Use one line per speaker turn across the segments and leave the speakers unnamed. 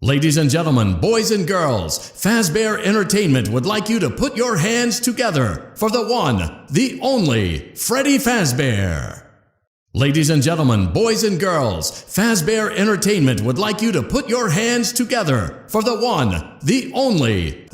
Ladies and gentlemen, boys and girls, Fazbear Entertainment would like you to put your hands together for the one, the only, Freddy Fazbear. Ladies and gentlemen, boys and girls, Fazbear Entertainment would like you to put your hands together for the one, the only,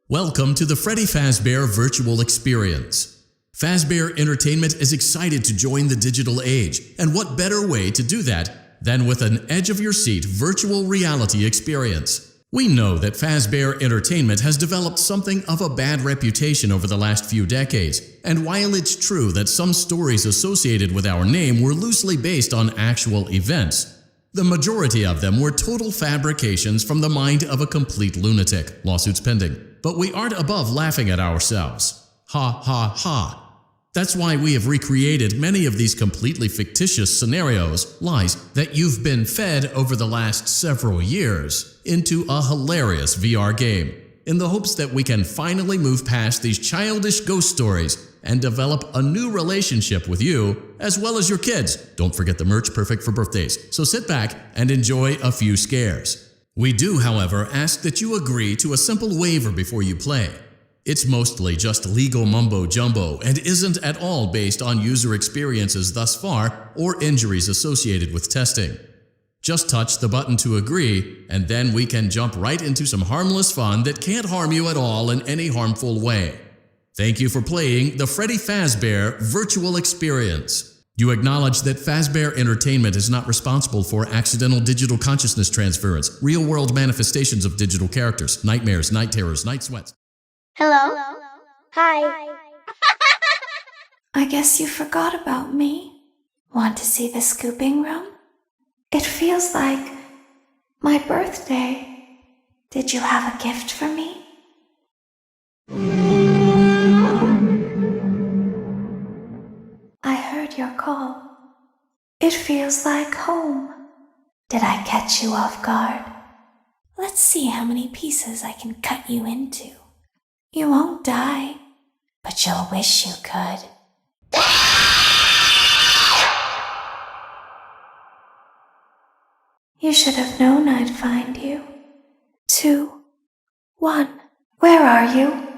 Welcome to the Freddy Fazbear Virtual Experience. Fazbear Entertainment is excited to join the digital age, and what better way to do that than with an edge-of-your-seat virtual reality experience. We know that Fazbear Entertainment has developed something of a bad reputation over the last few decades, and while it's true that some stories associated with our name were loosely based on actual events, the majority of them were total fabrications from the mind of a complete lunatic, lawsuits pending. But we aren't above laughing at ourselves. Ha ha ha. That's why we have recreated many of these completely fictitious scenarios, lies, that you've been fed over the last several years into a hilarious VR game, in the hopes that we can finally move past these childish ghost stories and develop a new relationship with you, as well as your kids. Don't forget the merch, perfect for birthdays. So sit back and enjoy a few scares. We do, however, ask that you agree to a simple waiver before you play. It's mostly just legal mumbo-jumbo and isn't at all based on user experiences thus far or injuries associated with testing. Just touch the button to agree, and then we can jump right into some harmless fun that can't harm you at all in any harmful way. Thank you for playing the Freddy Fazbear Virtual Experience. You acknowledge that Fazbear Entertainment is not responsible for accidental digital consciousness transference, real-world manifestations of digital characters, nightmares, night terrors, night sweats.
Hello? Hi.
I guess you forgot about me. Want to see the scooping room? It feels like my birthday. Did you have a gift for me? I heard your call. It feels like home. Did I catch you off guard? Let's see how many pieces I can cut you into. You won't die, but you'll wish you could. You should have known I'd find you. 2, 1, where are you?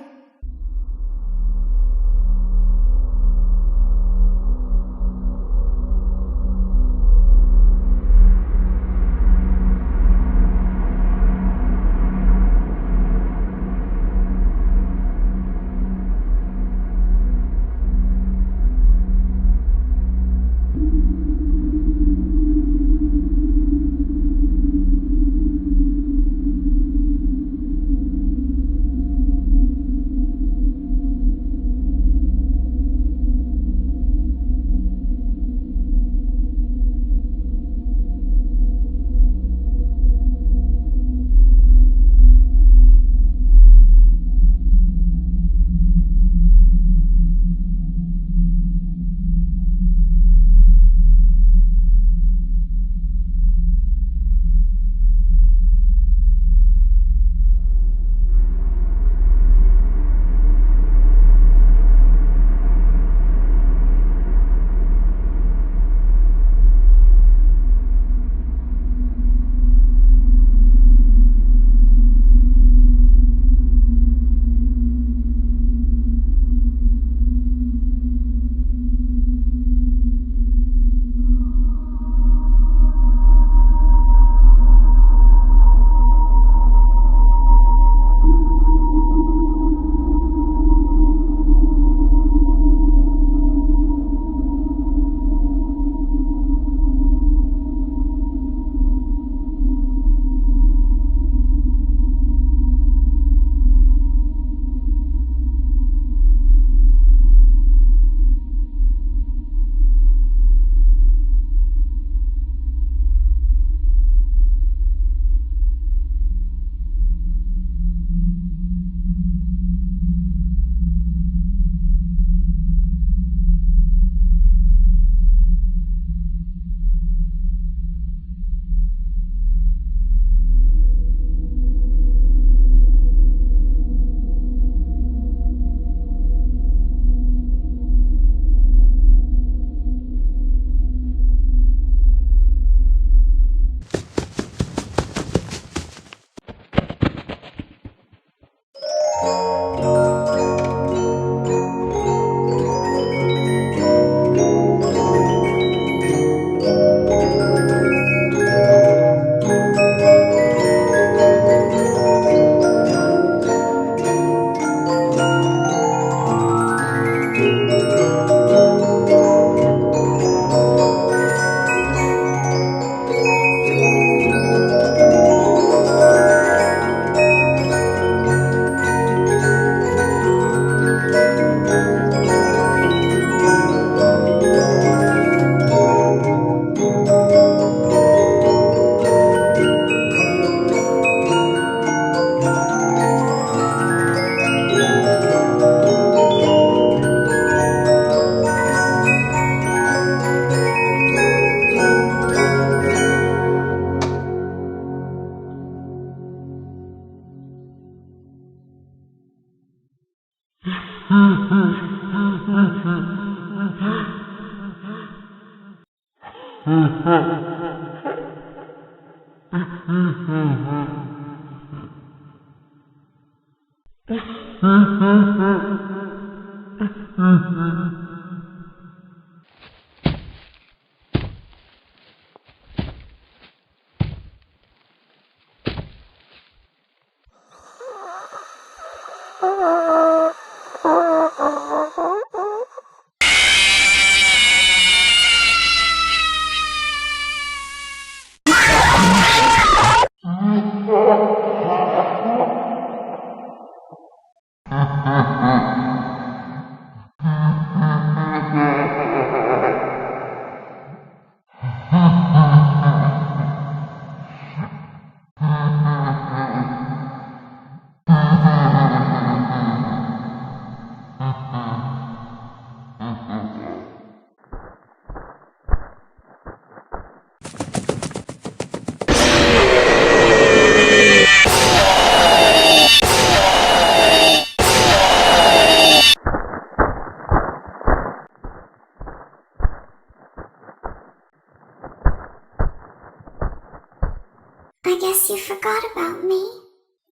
I guess you forgot about me.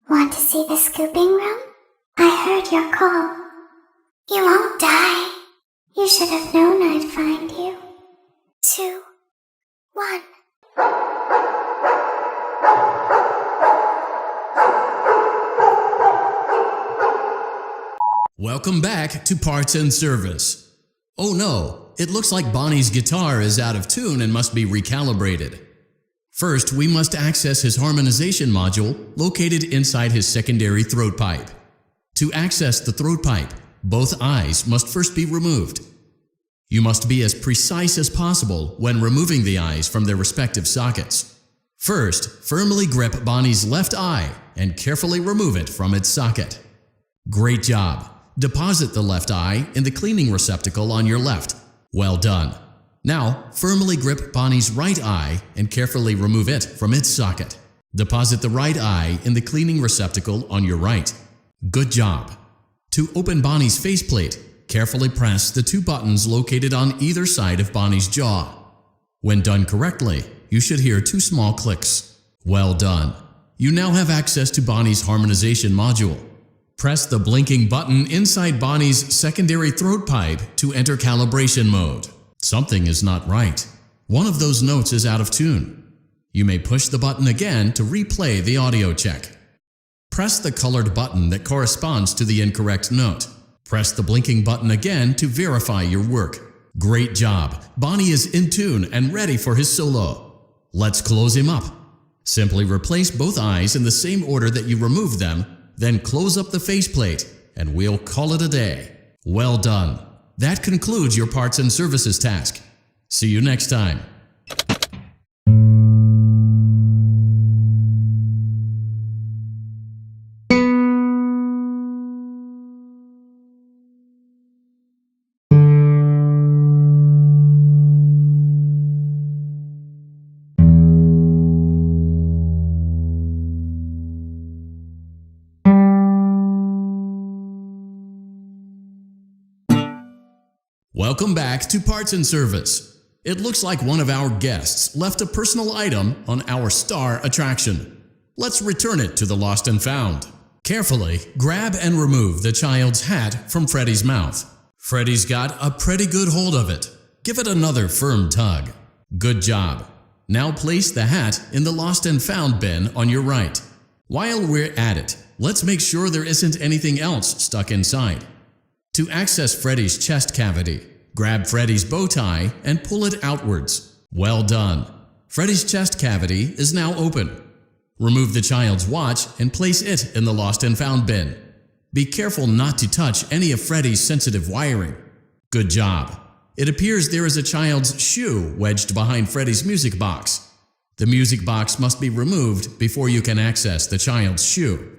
Want to see the scooping room? I heard your call. You won't die. You should have known I'd find you. 2, 1.
Welcome back to Parts and Service. Oh no, it looks like Bonnie's guitar is out of tune and must be recalibrated. First, we must access his harmonization module located inside his secondary throat pipe. To access the throat pipe, both eyes must first be removed. You must be as precise as possible when removing the eyes from their respective sockets. First, firmly grip Bonnie's left eye and carefully remove it from its socket. Great job! Deposit the left eye in the cleaning receptacle on your left. Well done! Now, firmly grip Bonnie's right eye and carefully remove it from its socket. Deposit the right eye in the cleaning receptacle on your right. Good job! To open Bonnie's faceplate, carefully press the 2 buttons located on either side of Bonnie's jaw. When done correctly, you should hear 2 small clicks. Well done! You now have access to Bonnie's harmonization module. Press the blinking button inside Bonnie's secondary throat pipe to enter calibration mode. Something is not right. One of those notes is out of tune. You may push the button again to replay the audio check. Press the colored button that corresponds to the incorrect note. Press the blinking button again to verify your work. Great job! Bonnie is in tune and ready for his solo. Let's close him up. Simply replace both eyes in the same order that you removed them, then close up the faceplate, and we'll call it a day. Well done! That concludes your parts and services task. See you next time. Welcome back to Parts and Service. It looks like one of our guests left a personal item on our star attraction. Let's return it to the lost and found. Carefully grab and remove the child's hat from Freddy's mouth. Freddy's got a pretty good hold of it. Give it another firm tug. Good job. Now place the hat in the lost and found bin on your right. While we're at it, let's make sure there isn't anything else stuck inside. To access Freddy's chest cavity, grab Freddy's bow tie and pull it outwards. Well done! Freddy's chest cavity is now open. Remove the child's watch and place it in the lost and found bin. Be careful not to touch any of Freddy's sensitive wiring. Good job! It appears there is a child's shoe wedged behind Freddy's music box. The music box must be removed before you can access the child's shoe.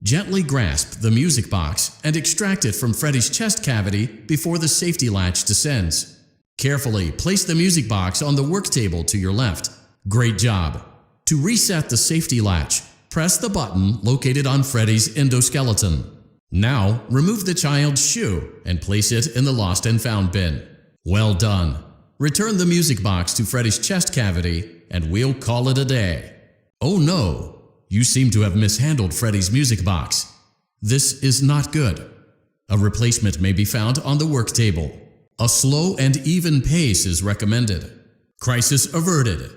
Gently grasp the music box and extract it from Freddy's chest cavity before the safety latch descends. Carefully place the music box on the work table to your left. Great job! To reset the safety latch, press the button located on Freddy's endoskeleton. Now, remove the child's shoe and place it in the lost and found bin. Well done. Return the music box to Freddy's chest cavity, and we'll call it a day. Oh no! You seem to have mishandled Freddy's music box. This is not good. A replacement may be found on the work table. A slow and even pace is recommended. Crisis averted.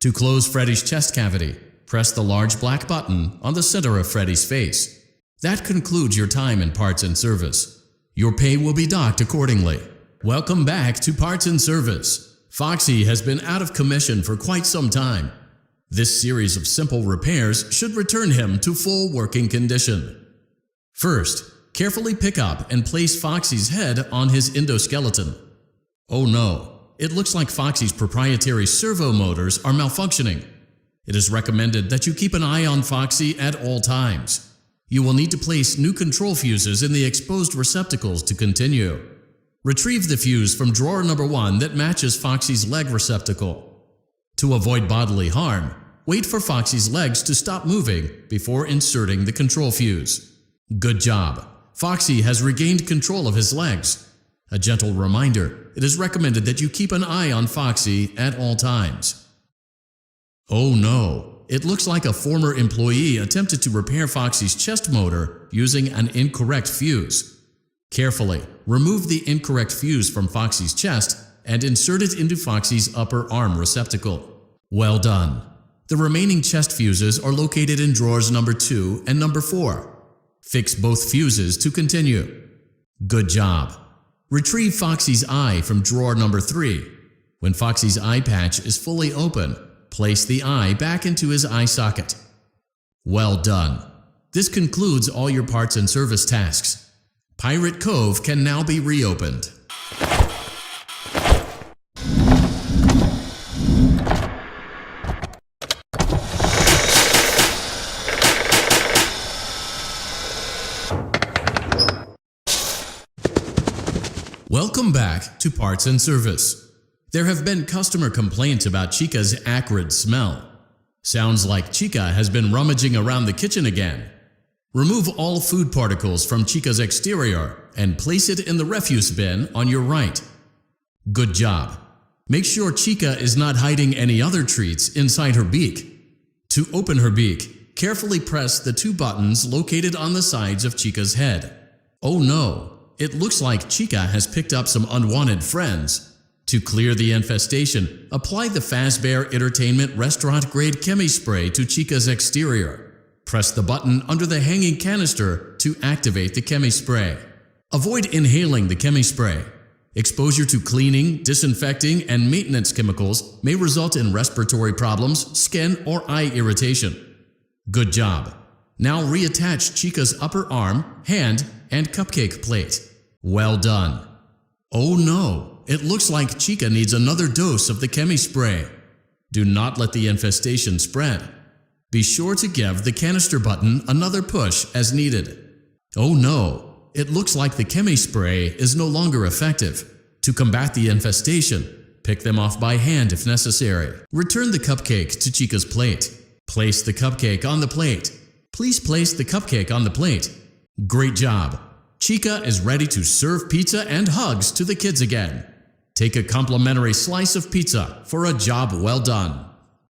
To close Freddy's chest cavity, press the large black button on the center of Freddy's face. That concludes your time in parts and service. Your pay will be docked accordingly. Welcome back to Parts and Service. Foxy has been out of commission for quite some time. This series of simple repairs should return him to full working condition. First, carefully pick up and place Foxy's head on his endoskeleton. Oh no, it looks like Foxy's proprietary servo motors are malfunctioning. It is recommended that you keep an eye on Foxy at all times. You will need to place new control fuses in the exposed receptacles to continue. Retrieve the fuse from drawer number 1 that matches Foxy's leg receptacle. To avoid bodily harm, wait for Foxy's legs to stop moving before inserting the control fuse. Good job! Foxy has regained control of his legs. A gentle reminder, it is recommended that you keep an eye on Foxy at all times. Oh no! It looks like a former employee attempted to repair Foxy's chest motor using an incorrect fuse. Carefully, remove the incorrect fuse from Foxy's chest and insert it into Foxy's upper arm receptacle. Well done! The remaining chest fuses are located in drawers number 2 and number 4. Fix both fuses to continue. Good job! Retrieve Foxy's eye from drawer number 3. When Foxy's eye patch is fully open, place the eye back into his eye socket. Well done! This concludes all your parts and service tasks. Pirate Cove can now be reopened. Welcome back to Parts and Service. There have been customer complaints about Chica's acrid smell. Sounds like Chica has been rummaging around the kitchen again. Remove all food particles from Chica's exterior and place it in the refuse bin on your right. Good job! Make sure Chica is not hiding any other treats inside her beak. To open her beak, carefully press the 2 buttons located on the sides of Chica's head. Oh no! It looks like Chica has picked up some unwanted friends. To clear the infestation, apply the Fazbear Entertainment restaurant-grade chemi spray to Chica's exterior. Press the button under the hanging canister to activate the chemi spray. Avoid inhaling the chemi spray. Exposure to cleaning, disinfecting, and maintenance chemicals may result in respiratory problems, skin, or eye irritation. Good job! Now reattach Chica's upper arm, hand, and cupcake plate. Well done! Oh no! It looks like Chica needs another dose of the chemi spray. Do not let the infestation spread. Be sure to give the canister button another push as needed. Oh no! It looks like the chemi spray is no longer effective. To combat the infestation, pick them off by hand if necessary. Return the cupcake to Chica's plate. Place the cupcake on the plate. Please place the cupcake on the plate. Great job! Chica is ready to serve pizza and hugs to the kids again. Take a complimentary slice of pizza for a job well done.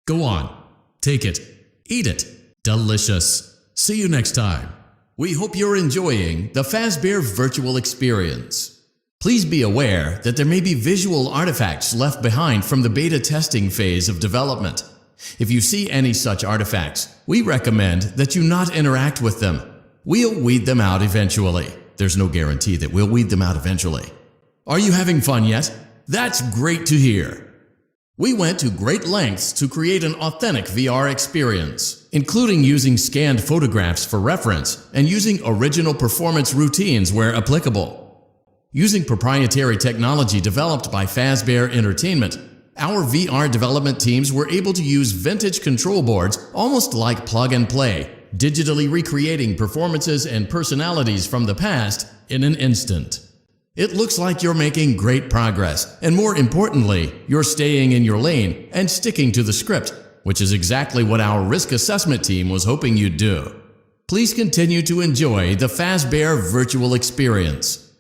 Go on, take it. Eat it. Delicious. See you next time. We hope you're enjoying the Fazbear virtual experience. Please be aware that there may be visual artifacts left behind from the beta testing phase of development. If you see any such artifacts, we recommend that you not interact with them. We'll weed them out eventually. There's no guarantee that we'll weed them out eventually. Are you having fun yet? That's great to hear. We went to great lengths to create an authentic VR experience, including using scanned photographs for reference and using original performance routines where applicable. Using proprietary technology developed by Fazbear Entertainment, our VR development teams were able to use vintage control boards almost like plug and play, digitally recreating performances and personalities from the past in an instant. It looks like you're making great progress, and more importantly, you're staying in your lane and sticking to the script, which is exactly what our risk assessment team was hoping you'd do. Please continue to enjoy the Fazbear virtual experience.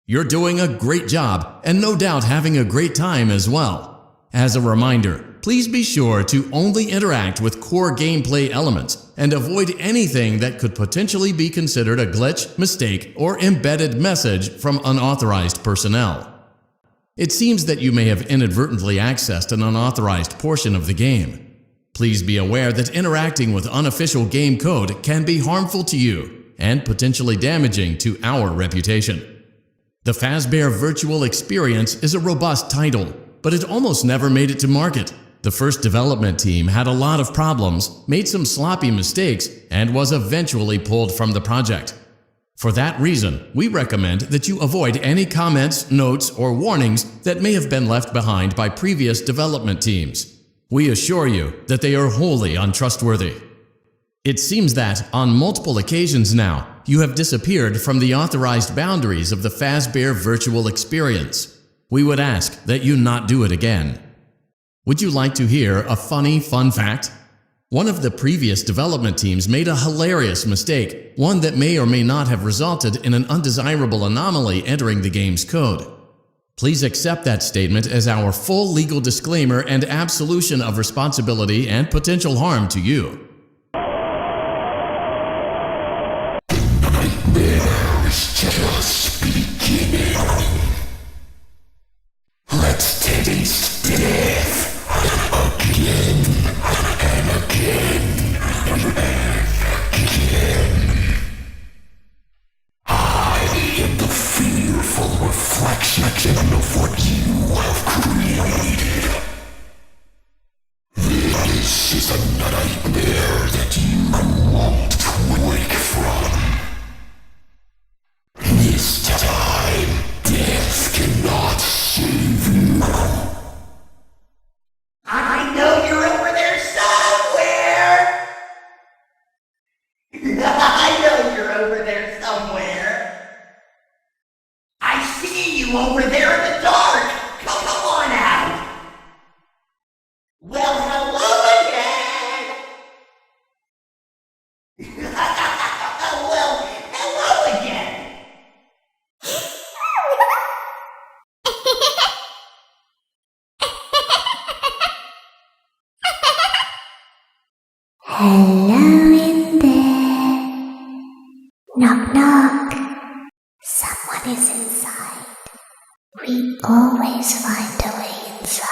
You're doing a great job and no doubt having a great time as well. As a reminder, please be sure to only interact with core gameplay elements and avoid anything that could potentially be considered a glitch, mistake, or embedded message from unauthorized personnel. It seems that you may have inadvertently accessed an unauthorized portion of the game. Please be aware that interacting with unofficial game code can be harmful to you and potentially damaging to our reputation. The Fazbear Virtual Experience is a robust title, but it almost never made it to market. The first development team had a lot of problems, made some sloppy mistakes, and was eventually pulled from the project. For that reason, we recommend that you avoid any comments, notes, or warnings that may have been left behind by previous development teams. We assure you that they are wholly untrustworthy. It seems that, on multiple occasions now, you have disappeared from the authorized boundaries of the Fazbear Virtual Experience. We would ask that you not do it again. Would you like to hear a funny fun fact? One of the previous development teams made a hilarious mistake, one that may or may not have resulted in an undesirable anomaly entering the game's code. Please accept that statement as our full legal disclaimer and absolution of responsibility and potential harm to you.
Nightmare's just beginning. Let's taste death again and again and again. I am the fearful reflection of what you have created. This is a nightmare that you won't wake from. This time, death cannot save you.
I know you're over there somewhere! I know you're over there somewhere! I see you over there in the dark! Come on out! Well, hello again! Well, hello again!
Hello in there. Knock knock. Someone is inside. We always find a way inside.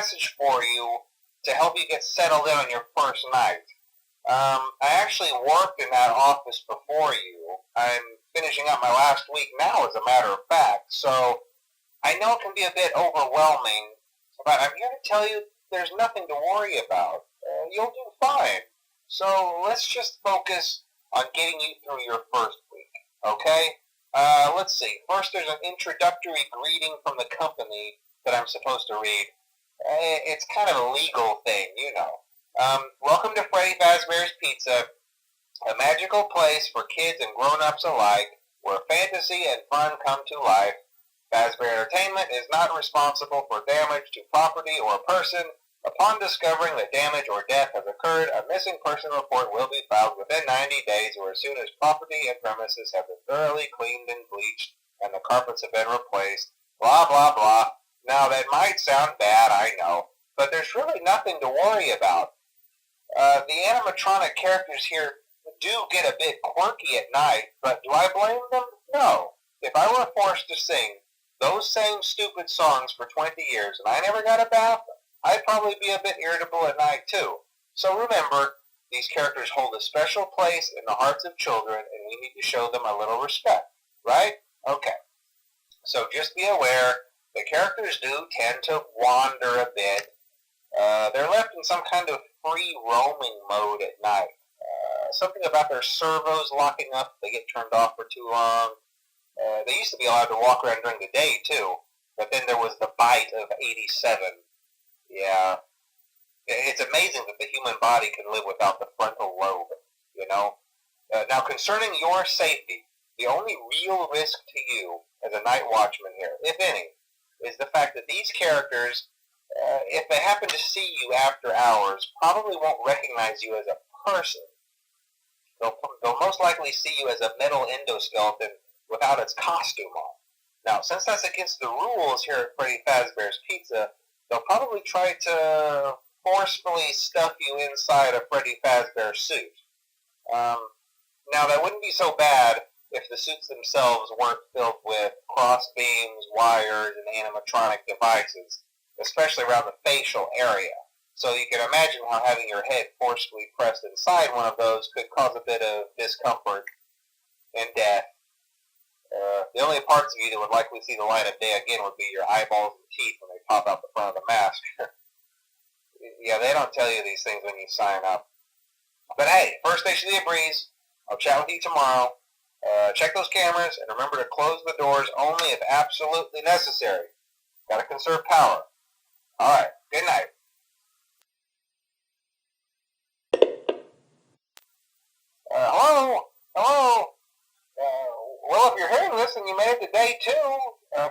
message for you to help you get settled in on your first night. I actually worked in that office before you. I'm finishing up my last week now, as a matter of fact, so I know it can be a bit overwhelming, but I'm here to tell you there's nothing to worry about. You'll do fine. So let's just focus on getting you through your first week, okay? Let's see. First, there's an introductory greeting from the company that I'm supposed to read. It's kind of a legal thing, you know. Welcome to Freddy Fazbear's Pizza, a magical place for kids and grown-ups alike, where fantasy and fun come to life. Fazbear Entertainment is not responsible for damage to property or person. Upon discovering that damage or death has occurred, a missing person report will be filed within 90 days or as soon as property and premises have been thoroughly cleaned and bleached and the carpets have been replaced. Blah, blah, blah. Now, that might sound bad, I know, but there's really nothing to worry about. The animatronic characters here do get a bit quirky at night, but do I blame them? No. If I were forced to sing those same stupid songs for 20 years and I never got a bath, I'd probably be a bit irritable at night too. So remember, these characters hold a special place in the hearts of children and we need to show them a little respect, right? Okay. So just be aware, the characters do tend to wander a bit. They're left in some kind of free roaming mode at night. Something about their servos locking up if they get turned off for too long. They used to be allowed to walk around during the day too, but then there was the bite of 87. Yeah. It's amazing that the human body can live without the frontal lobe, you know? Now, concerning your safety, the only real risk to you as a night watchman here, if any, is the fact that these characters, if they happen to see you after hours, probably won't recognize you as a person. They'll most likely see you as a metal endoskeleton without its costume on. Now, since that's against the rules here at Freddy Fazbear's Pizza, they'll probably try to forcefully stuff you inside a Freddy Fazbear suit. Now, that wouldn't be so bad if the suits themselves weren't filled with cross beams, wires, and animatronic devices, especially around the facial area. So you can imagine how having your head forcefully pressed inside one of those could cause a bit of discomfort and death. The only parts of you that would likely see the light of day again would be your eyeballs and teeth when they pop out the front of the mask. Yeah, they don't tell you these things when you sign up. But hey, first station of the breeze. I'll chat with you tomorrow. Check those cameras and remember to close the doors only if absolutely necessary. Gotta conserve power. Alright, good night. Hello? Hello? Well, if you're hearing this and you made it to day 2,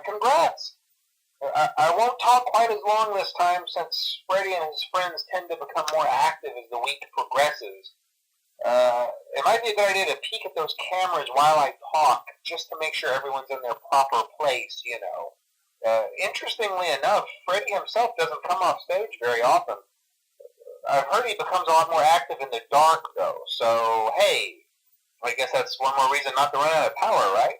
congrats. I won't talk quite as long this time since Freddy and his friends tend to become more active as the week progresses. It might be a good idea to peek at those cameras while I talk, just to make sure everyone's in their proper place, you know. Interestingly enough, Freddy himself doesn't come off stage very often. I've heard he becomes a lot more active in the dark, though, so hey, I guess that's one more reason not to run out of power, right?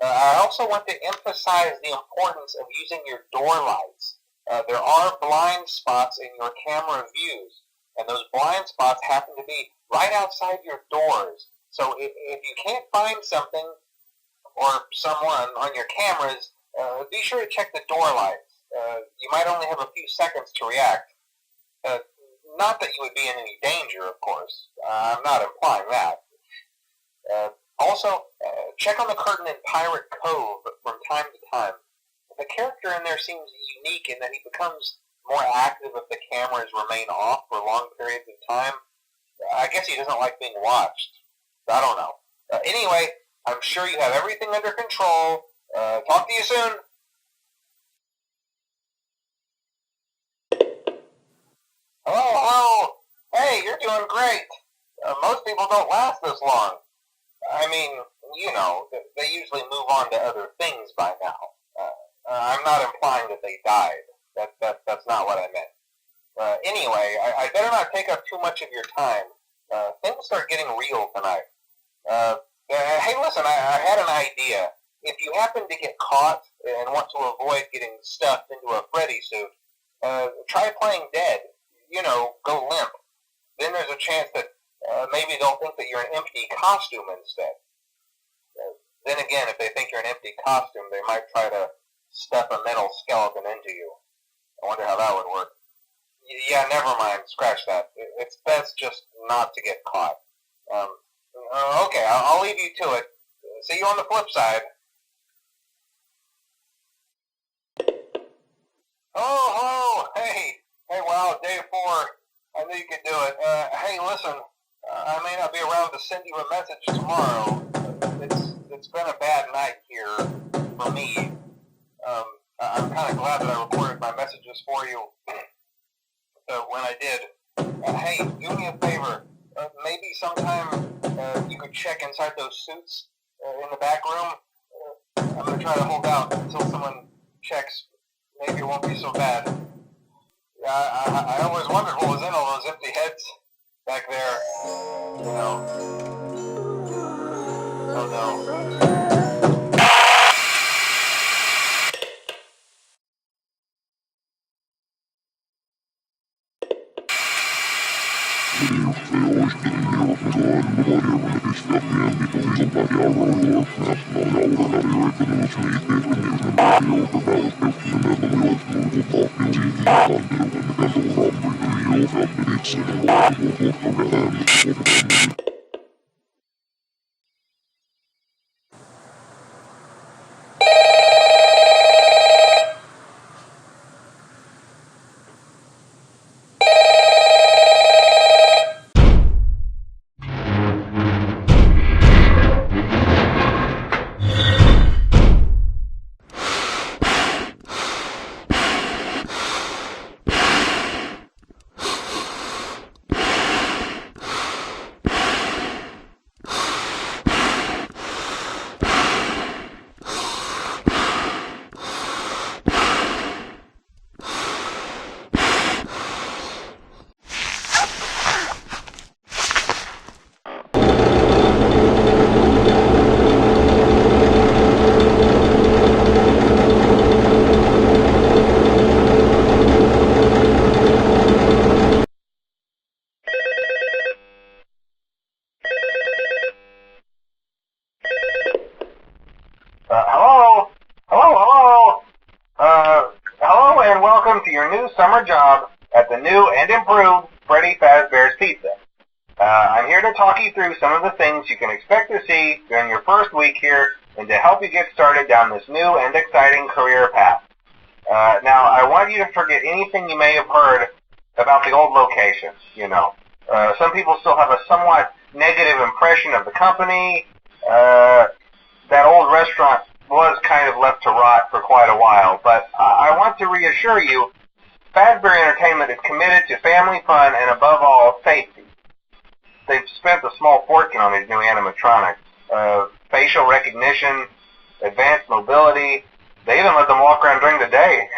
I also want to emphasize the importance of using your door lights. There are blind spots in your camera views, and those blind spots happen to be right outside your doors. So if you can't find something or someone on your cameras, be sure to check the door lights. You might only have a few seconds to react. Not that you would be in any danger, of course. I'm not implying that. Also, check on the curtain in Pirate Cove from time to time. The character in there seems unique in that he becomes more active if the cameras remain off for long periods of time. I guess he doesn't like being watched. I don't know. Anyway, I'm sure you have everything under control. Talk to you soon. Hello. Hey, you're doing great. Most people don't last this long. I mean, you know, they usually move on to other things by now. I'm not implying that they died. That's not what I meant. Anyway, I better not take up too much of your time. Things start getting real tonight. Hey, listen, I had an idea. If you happen to get caught and want to avoid getting stuffed into a Freddy suit, Try playing dead. You know, go limp. Then there's a chance that maybe they'll think that you're an empty costume instead. Then again, if they think you're an empty costume, they might try to stuff a metal skeleton into you. I wonder how that would work. Yeah, never mind. Scratch that. It's best just not to get caught. Okay, I'll leave you to it. See you on the flip side. Oh, hello. Hey, wow, day 4. I knew you could do it. Hey, listen, I may not be around to send you a message tomorrow. It's been a bad night here for me. I'm kind of glad that I recorded my messages for you when I did. Hey, do me a favor. Maybe sometime you could check inside those suits in the back room. I'm going to try to hold out until someone checks. Maybe it won't be so bad. I always wondered what was in all those empty heads back there. You know. Oh no. Hello and welcome to your new summer job at the new and improved Freddy Fazbear's Pizza. I'm here to talk you through some of the things you can expect to see during your first week here and to help you get started down this new and exciting career path. Now, I want you to forget anything you may have heard about the old location, you know. Some people still have a somewhat negative impression of the company. That old restaurant was kind of left to rot for quite a while, but I want to reassure you, Fazbear Entertainment is committed to family fun and above all, safety. They've spent a small fortune on these new animatronics. Facial recognition, advanced mobility, they even let them walk around during the day.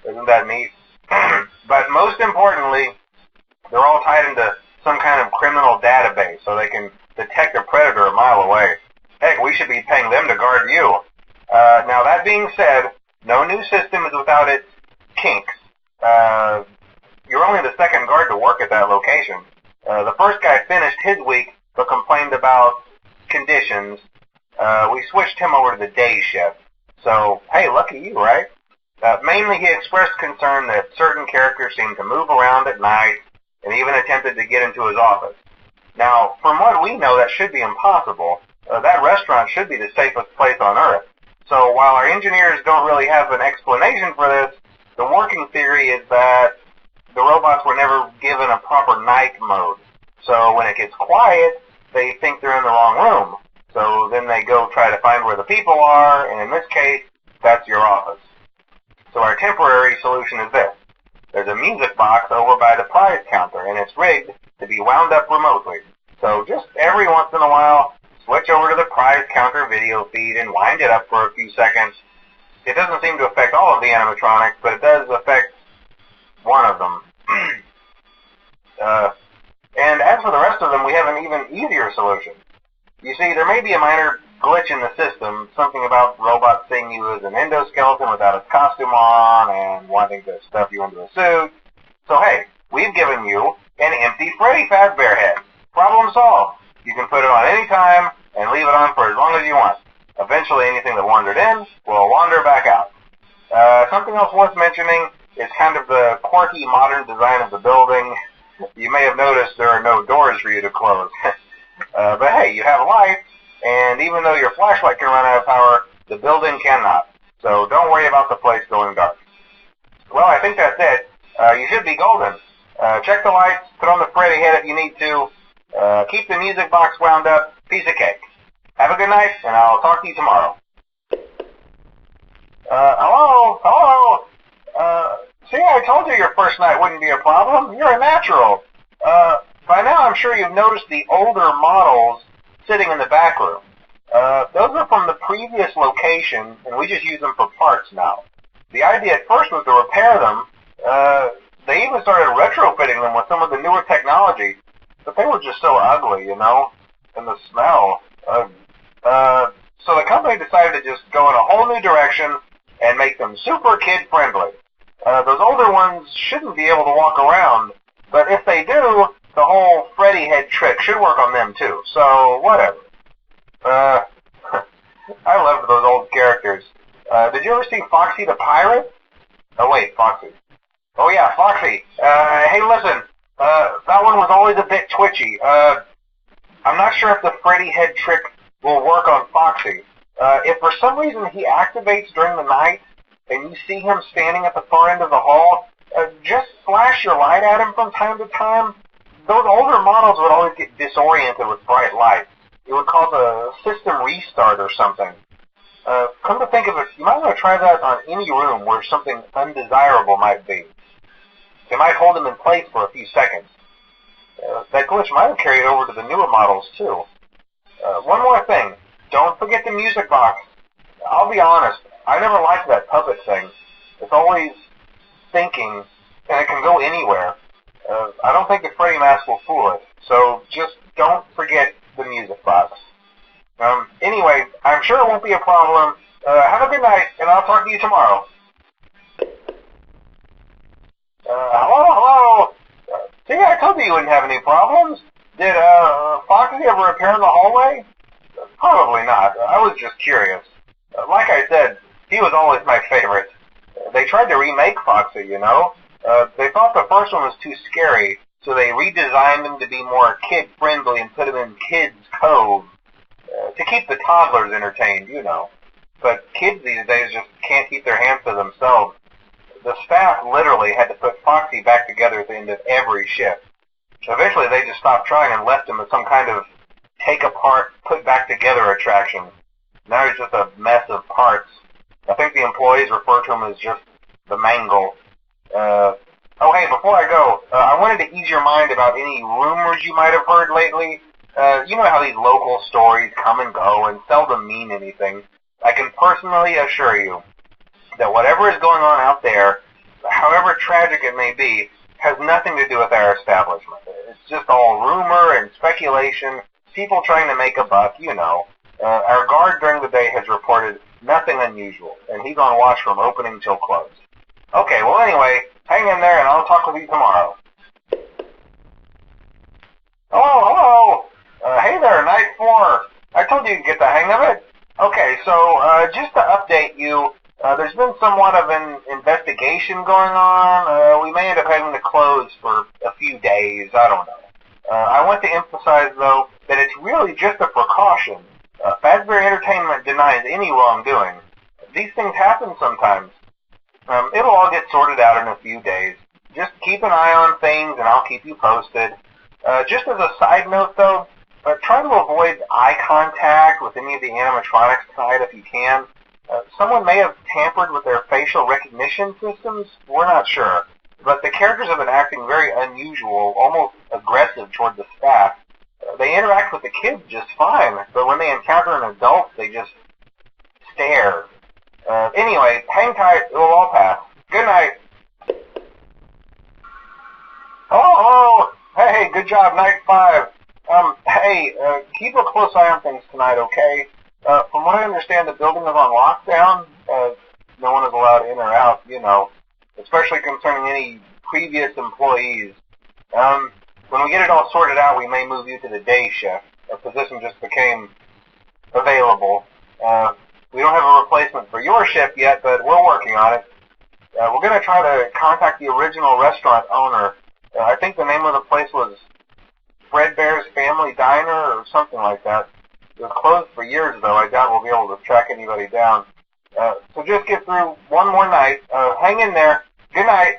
Isn't that neat? But most importantly, they're all tied into some kind of criminal database so they can detect a predator a mile away. Heck, we should be paying them to guard you. Now, that being said, no new system is without its kinks. You're only the second guard to work at that location. The first guy finished his week but complained about conditions. We switched him over to the day shift. So, hey, lucky you, right? Mainly he expressed concern that certain characters seemed to move around at night and even attempted to get into his office. Now, from what we know, that should be impossible. That restaurant should be the safest place on Earth. So while our engineers don't really have an explanation for this, the working theory is that the robots were never given a proper night mode. So when it gets quiet, they think they're in the wrong room. So then they go try to find where the people are, and in this case, that's your office. So our temporary solution is this. There's a music box over by the prize counter, and it's rigged to be wound up remotely. So just every once in a while, switch over to the prize counter video feed and wind it up for a few seconds. It doesn't seem to affect all of the animatronics, but it does affect one of them. And as for the rest of them, we have an even easier solution. You see, there may be a minor glitch in the system, something about robots seeing you as an endoskeleton without a costume on and wanting to stuff you into a suit. So hey, we've given you an empty Freddy Fazbear head. Problem solved. You can put it on any time and leave it on for as long as you want. Eventually anything that wandered in will wander back out. Something else worth mentioning is kind of the quirky modern design of the building. You may have noticed there are no doors for you to close. But hey, you have lights, and even though your flashlight can run out of power, the building cannot. So don't worry about the place going dark. Well, I think that's it. You should be golden. Check the lights, put on the Freddy head if you need to. Keep the music box wound up. Piece of cake. Have a good night, and I'll talk to you tomorrow. Hello? See, I told you your first night wouldn't be a problem. You're a natural. By now I'm sure you've noticed the older models sitting in the back room. Those are from the previous location, and we just use them for parts now. The idea at first was to repair them. They even started retrofitting them with some of the newer technology, but they were just so ugly, you know, and the smell. So the company decided to just go in a whole new direction and make them super kid-friendly. Those older ones shouldn't be able to walk around, but if they do, the whole Freddy head trick should work on them too, so whatever. I loved those old characters. Did you ever see Foxy the Pirate? Oh wait, Foxy. Oh yeah, Foxy. Hey listen, that one was always a bit twitchy. I'm not sure if the Freddy head trick will work on Foxy. If for some reason he activates during the night, and you see him standing at the far end of the hall, just flash your light at him from time to time. Those older models would always get disoriented with bright lights. It would cause a system restart or something. Come to think of it, you might want to try that on any room where something undesirable might be. It might hold him in place for a few seconds. That glitch might have carried over to the newer models too. One more thing. Don't forget the music box. I'll be honest, I never liked that puppet thing. It's always thinking, and it can go anywhere. I don't think the Freddy mask will fool it, so just don't forget the music box. Anyway, I'm sure it won't be a problem. Have a good night, and I'll talk to you tomorrow. Hello? See, I told you you wouldn't have any problems. Did, Foxy ever appear in the hallway? Probably not. I was just curious. Like I said, he was always my favorite. They tried to remake Foxy, you know. They thought the first one was too scary, so they redesigned him to be more kid-friendly and put him in Kids Cove. To keep the toddlers entertained, you know. But kids these days just can't keep their hands to themselves. The staff literally had to put Foxy back together at the end of every shift. Eventually they just stopped trying and left him as some kind of take-apart, put-back-together attraction. Now he's just a mess of parts. I think the employees refer to him as just the mangle. Oh hey, before I go, I wanted to ease your mind about any rumors you might have heard lately. You know how these local stories come and go and seldom mean anything. I can personally assure you that whatever is going on out there, however tragic it may be, has nothing to do with our establishment. It's just all rumor and speculation, people trying to make a buck, you know. Our guard during the day has reported nothing unusual, and he's on watch from opening till close. Okay, well anyway, hang in there and I'll talk with you tomorrow. Hello? Hey there, Night 4. I told you you'd get the hang of it. Okay, so just to update you, there's been somewhat of an investigation going on. We may end up having to close for a few days. I don't know. I want to emphasize, though, that it's really just a precaution. Fazbear Entertainment denies any wrongdoing. These things happen sometimes. It'll all get sorted out in a few days. Just keep an eye on things, and I'll keep you posted. Just as a side note, though, try to avoid eye contact with any of the animatronics tonight if you can. Someone may have tampered with their facial recognition systems. We're not sure. But the characters have been acting very unusual, almost aggressive toward the staff. They interact with the kids just fine, but when they encounter an adult, they just stare. Anyway, hang tight. It will all pass. Good night. Oh, hey, good job, Night 5. Hey, keep a close eye on things tonight, okay? From what I understand, the building is on lockdown. No one is allowed in or out, especially concerning any previous employees. When we get it all sorted out, we may move you to the day shift. A position just became available. We don't have a replacement for your shift yet, but we're working on it. We're going to try to contact the original restaurant owner. I think the name of the place was Fredbear's Family Diner or something like that. It was closed for years, though. I doubt we'll be able to track anybody down. So just get through one more night. Hang in there. Good night.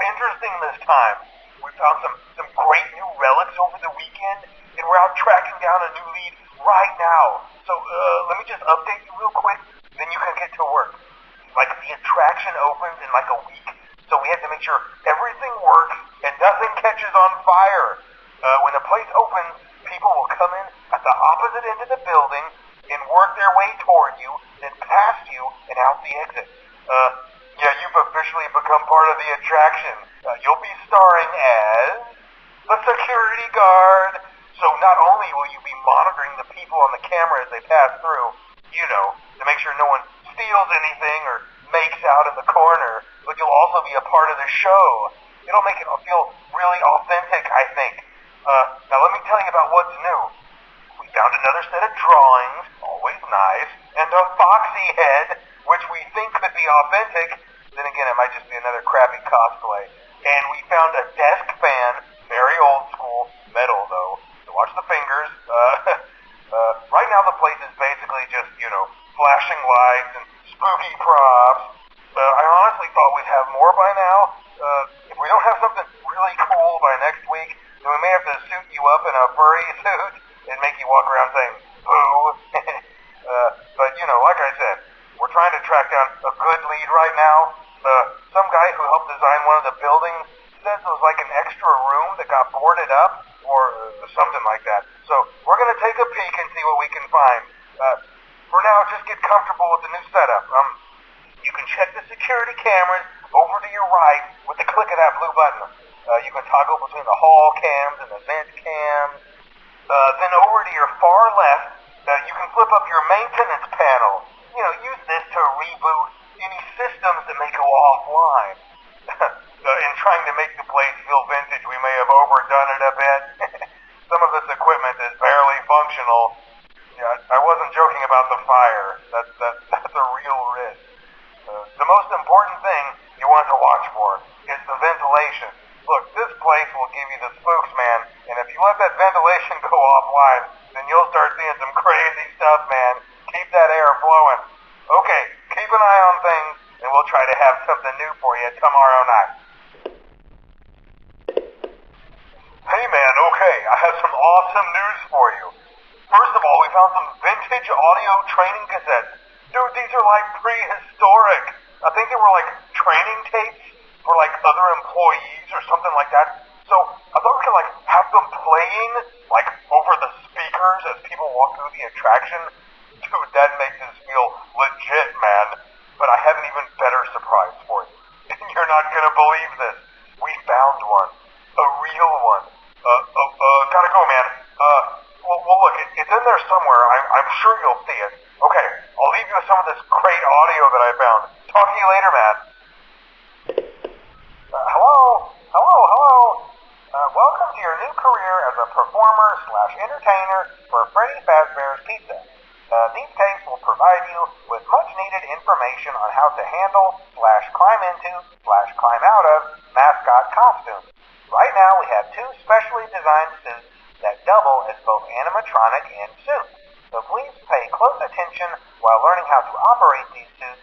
interesting this time. We found some great new relics over the weekend, and we're out tracking down a new lead right now. So let me just update you real quick, then you can get to work. Like, the attraction opens in like a week, so we have to make sure everything works and nothing catches on fire. When the place opens, people will come in at the opposite end of the building and work their way toward you, then past you and out the exit. Yeah, you've officially become part of the attraction. You'll be starring as the security guard. So not only will you be monitoring the people on the camera as they pass through, to make sure no one steals anything or makes out in the corner, but you'll also be a part of the show. It'll make it feel really authentic, I think. Now let me tell you about what's new. We found another set of drawings, always nice, and a foxy head, which we think could be authentic. Then again, it might just be another crappy cosplay. And we found a desk fan, very old school, metal though. So watch the fingers. Right now the place is basically just, flashing lights and spooky props. I honestly thought we'd have more by now. If we don't have something really cool by next week, then we may have to suit you up in a furry suit and make you walk around saying, boo. But, like I said, we're trying to track down a good lead right now. Some guy who helped design one of the buildings says it was like an extra room that got boarded up, or something like that. So we're going to take a peek and see what we can find. For now, just get comfortable with the new setup. You can check the security cameras over to your right with the click of that blue button. You can toggle between the hall cams and the vent cams. Then over to your far left, you can flip up your maintenance panel. Use this to reboot any systems that may go offline. In trying to make the place feel vintage, we may have overdone it a bit. Some of this equipment is barely functional. Yeah, I wasn't joking about the fire. That's a real risk. The most important thing you want to watch for is the ventilation. Look, this place will give you the spooks, man, and if you let that ventilation go offline, then you'll start seeing some crazy stuff, man. Keep that air flowing. Okay, keep an eye on things, and we'll try to have something new for you tomorrow night. Hey man, okay, I have some awesome news for you. First of all, we found some vintage audio training cassettes. Dude, these are like prehistoric. I think they were like training tapes for like other employees or something like that. So I thought we could like have them playing like over the speakers as people walk through the attraction. Dude, that makes us feel legit, man. But I have an even better surprise for you. You're not gonna believe this. We found one. A real one. Gotta go, man. Well, look, it's in there somewhere. I'm sure you'll see it. Okay, I'll leave you with some of this great audio that I found. Talk to you later, man. Hello? Welcome to your new career as a performer/entertainer for Freddy Fazbear's Pizza. These tapes will provide you with much-needed information on how to handle/climb into/climb out of mascot costumes. Right now, we have two specially designed suits that double as both animatronic and suit. So please pay close attention while learning how to operate these suits,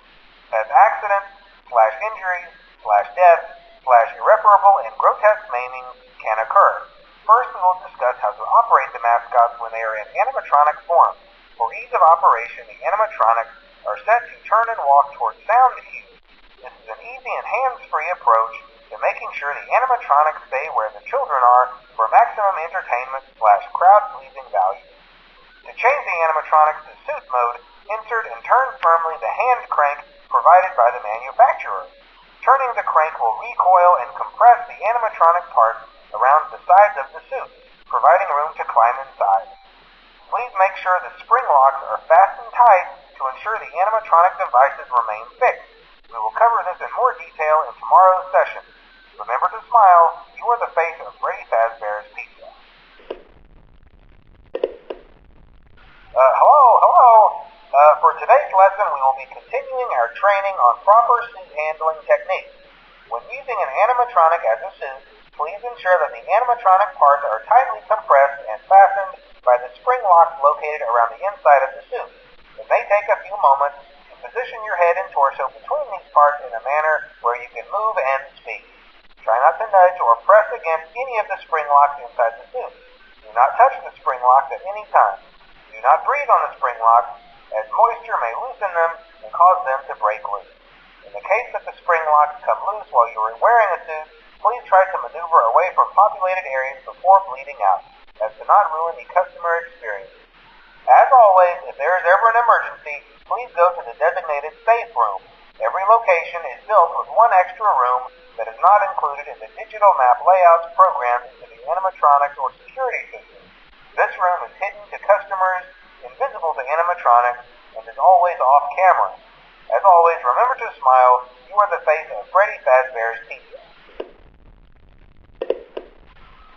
as accidents/injuries/death/irreparable and grotesque maimings can occur. First, we will discuss how to operate the mascots when they are in animatronic form. For ease of operation, the animatronics are set to turn and walk towards sound cues. This is an easy and hands-free approach to making sure the animatronics stay where the children are for maximum entertainment/crowd-pleasing value. To change the animatronics to suit mode, insert and turn firmly the hand crank provided by the manufacturer. Turning the crank will recoil and compress the animatronic parts around the sides of the suit, providing room to climb inside. Please make sure the spring locks are fastened tight to ensure the animatronic devices remain fixed. We will cover this in more detail in tomorrow's session. Remember to smile. You are the face of Freddy Fazbear's Pizza. Hello. For today's lesson, we will be continuing our training on proper suit handling techniques. When using an animatronic as a suit, please ensure that the animatronic parts are tightly compressed and fastened by the spring locks located around the inside of the suit. It may take a few moments to position your head and torso between these parts in a manner where you can move and speak. Try not to nudge or press against any of the spring locks inside the suit. Do not touch the spring locks at any time. Do not breathe on the spring locks, as moisture may loosen them and cause them to break loose. In the case that the spring locks come loose while you are wearing a suit, please try to maneuver away from populated areas before bleeding out, as to not ruin the customer experience. As always, if there is ever an emergency, please go to the designated safe room. Every location is built with one extra room that is not included in the digital map layouts programmed into the animatronics or security system. This room is hidden to customers, invisible to animatronics, and is always off camera. As always, remember to smile. You are the face of Freddy Fazbear's Pizza.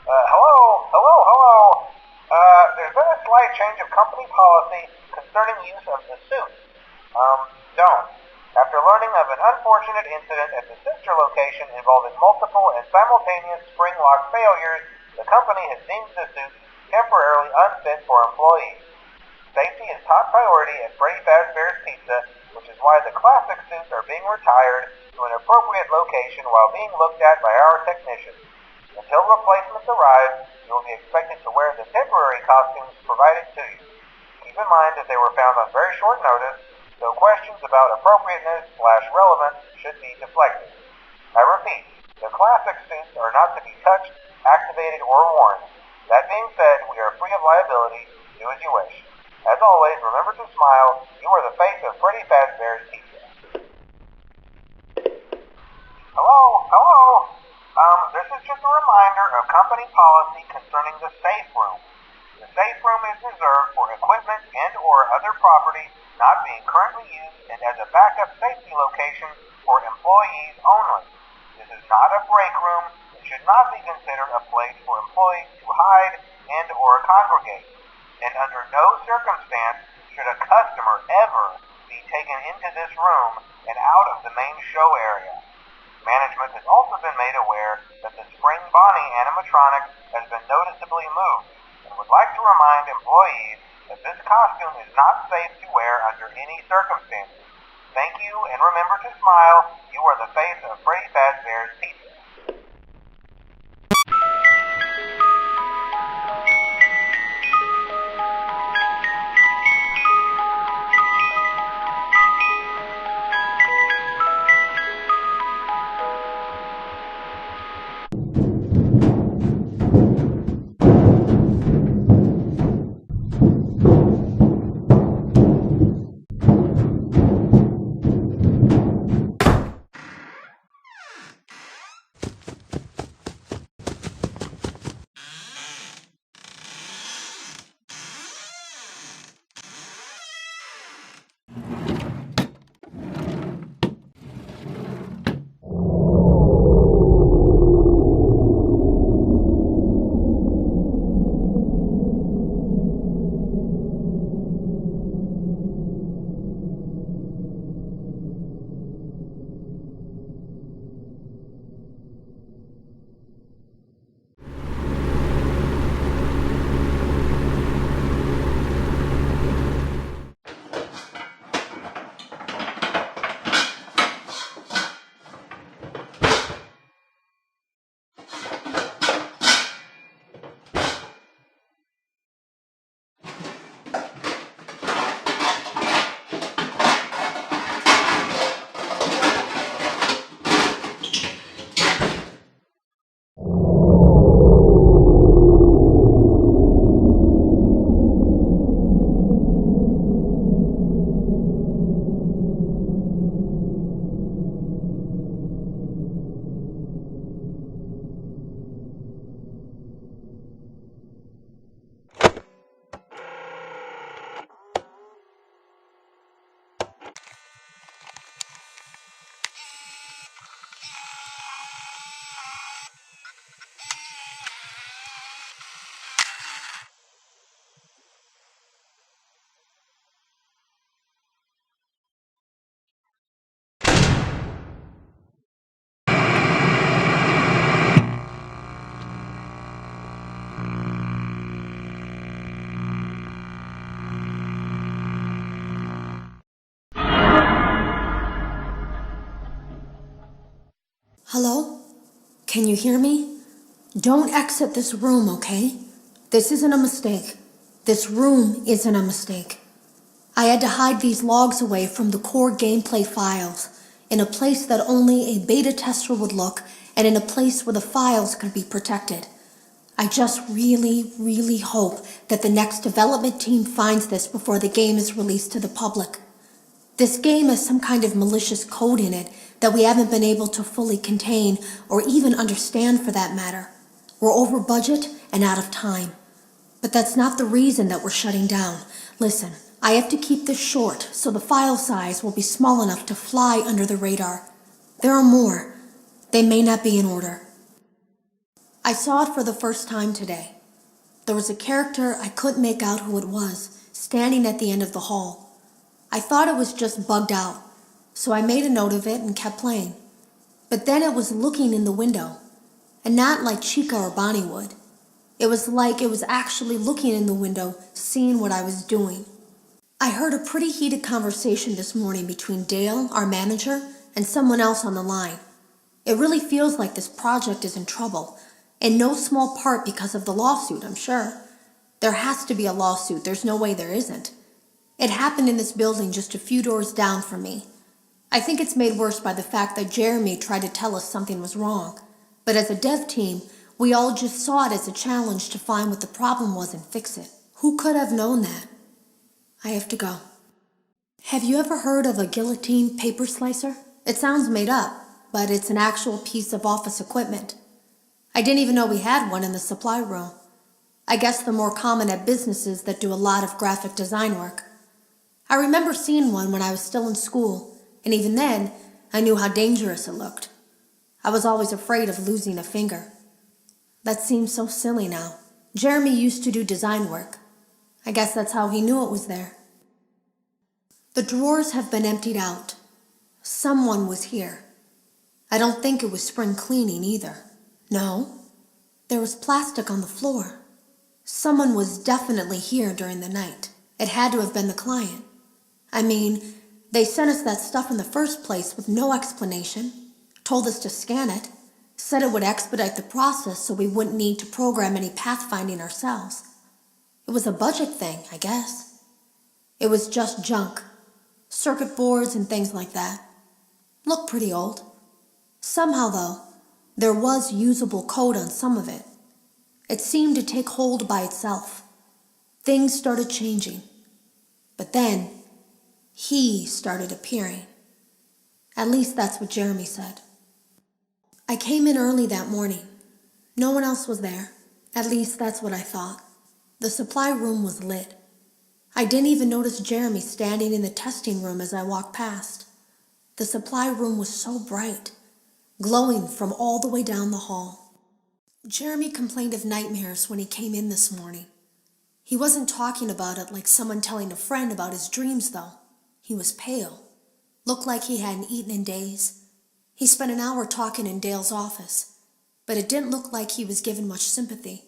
Hello. There's been a slight change of company policy concerning use of the suit. Don't. After learning of an unfortunate incident at the sister location involving multiple and simultaneous spring lock failures, the company has deemed the suit temporarily unfit for employees. Safety is top priority at Freddy Fazbear's Pizza, which is why the classic suits are being retired to an appropriate location while being looked at by our technicians. Until replacements arrive, you will be expected to wear the temporary costumes provided to you. Keep in mind that they were found on very short notice, so questions about appropriateness/relevance should be deflected. I repeat, the classic suits are not to be touched, activated, or worn. That being said, we are free of liability. Do as you wish. As always, remember to smile. You are the face of Freddy Fazbear's Pizza. Hello. This is just a reminder of company policy concerning the safe room. The safe room is reserved for equipment and or other property not being currently used and as a backup safety location for employees only. This is not a break room and should not be considered a place for employees to hide and or congregate. And under no circumstance should a customer ever be taken into this room and out of the main show area. Management has also been made aware that the Spring Bonnie animatronic has been noticeably moved and would like to remind employees that this costume is not safe to wear under any circumstances. Thank you, and remember to smile. You are the face of Freddy Fazbear's Pizza.
Can you hear me? Don't exit this room, okay? This isn't a mistake. This room isn't a mistake. I had to hide these logs away from the core gameplay files, in a place that only a beta tester would look, and in a place where the files could be protected. I just really hope that the next development team finds this before the game is released to the public. This game has some kind of malicious code in it that we haven't been able to fully contain or even understand for that matter. We're over budget and out of time. But that's not the reason that we're shutting down. Listen, I have to keep this short so the file size will be small enough to fly under the radar. There are more. They may not be in order. I saw it for the first time today. There was a character I couldn't make out who it was, standing at the end of the hall. I thought it was just bugged out, so I made a note of it and kept playing. But then it was looking in the window, and not like Chica or Bonnie would. It was like it was actually looking in the window, seeing what I was doing. I heard a pretty heated conversation this morning between Dale, our manager, and someone else on the line. It really feels like this project is in trouble, in no small part because of the lawsuit, I'm sure. There has to be a lawsuit, there's no way there isn't. It happened in this building just a few doors down from me. I think it's made worse by the fact that Jeremy tried to tell us something was wrong. But as a dev team, we all just saw it as a challenge to find what the problem was and fix it. Who could have known that? I have to go. Have you ever heard of a guillotine paper slicer? It sounds made up, but it's an actual piece of office equipment. I didn't even know we had one in the supply room. I guess they're more common at businesses that do a lot of graphic design work. I remember seeing one when I was still in school, and even then, I knew how dangerous it looked. I was always afraid of losing a finger. That seems so silly now. Jeremy used to do design work. I guess that's how he knew it was there. The drawers have been emptied out. Someone was here. I don't think it was spring cleaning either. No, there was plastic on the floor. Someone was definitely here during the night. It had to have been the client. I mean, they sent us that stuff in the first place with no explanation, told us to scan it, said it would expedite the process so we wouldn't need to program any pathfinding ourselves. It was a budget thing, I guess. It was just junk. Circuit boards and things like that. Looked pretty old. Somehow, though, there was usable code on some of it. It seemed to take hold by itself. Things started changing. But then, he started appearing. At least that's what Jeremy said. I came in early that morning. No one else was there. At least that's what I thought. The supply room was lit. I didn't even notice Jeremy standing in the testing room as I walked past. The supply room was so bright, glowing from all the way down the hall. Jeremy complained of nightmares when he came in this morning. He wasn't talking about it like someone telling a friend about his dreams, though. He was pale, looked like he hadn't eaten in days. He spent an hour talking in Dale's office, but it didn't look like he was given much sympathy.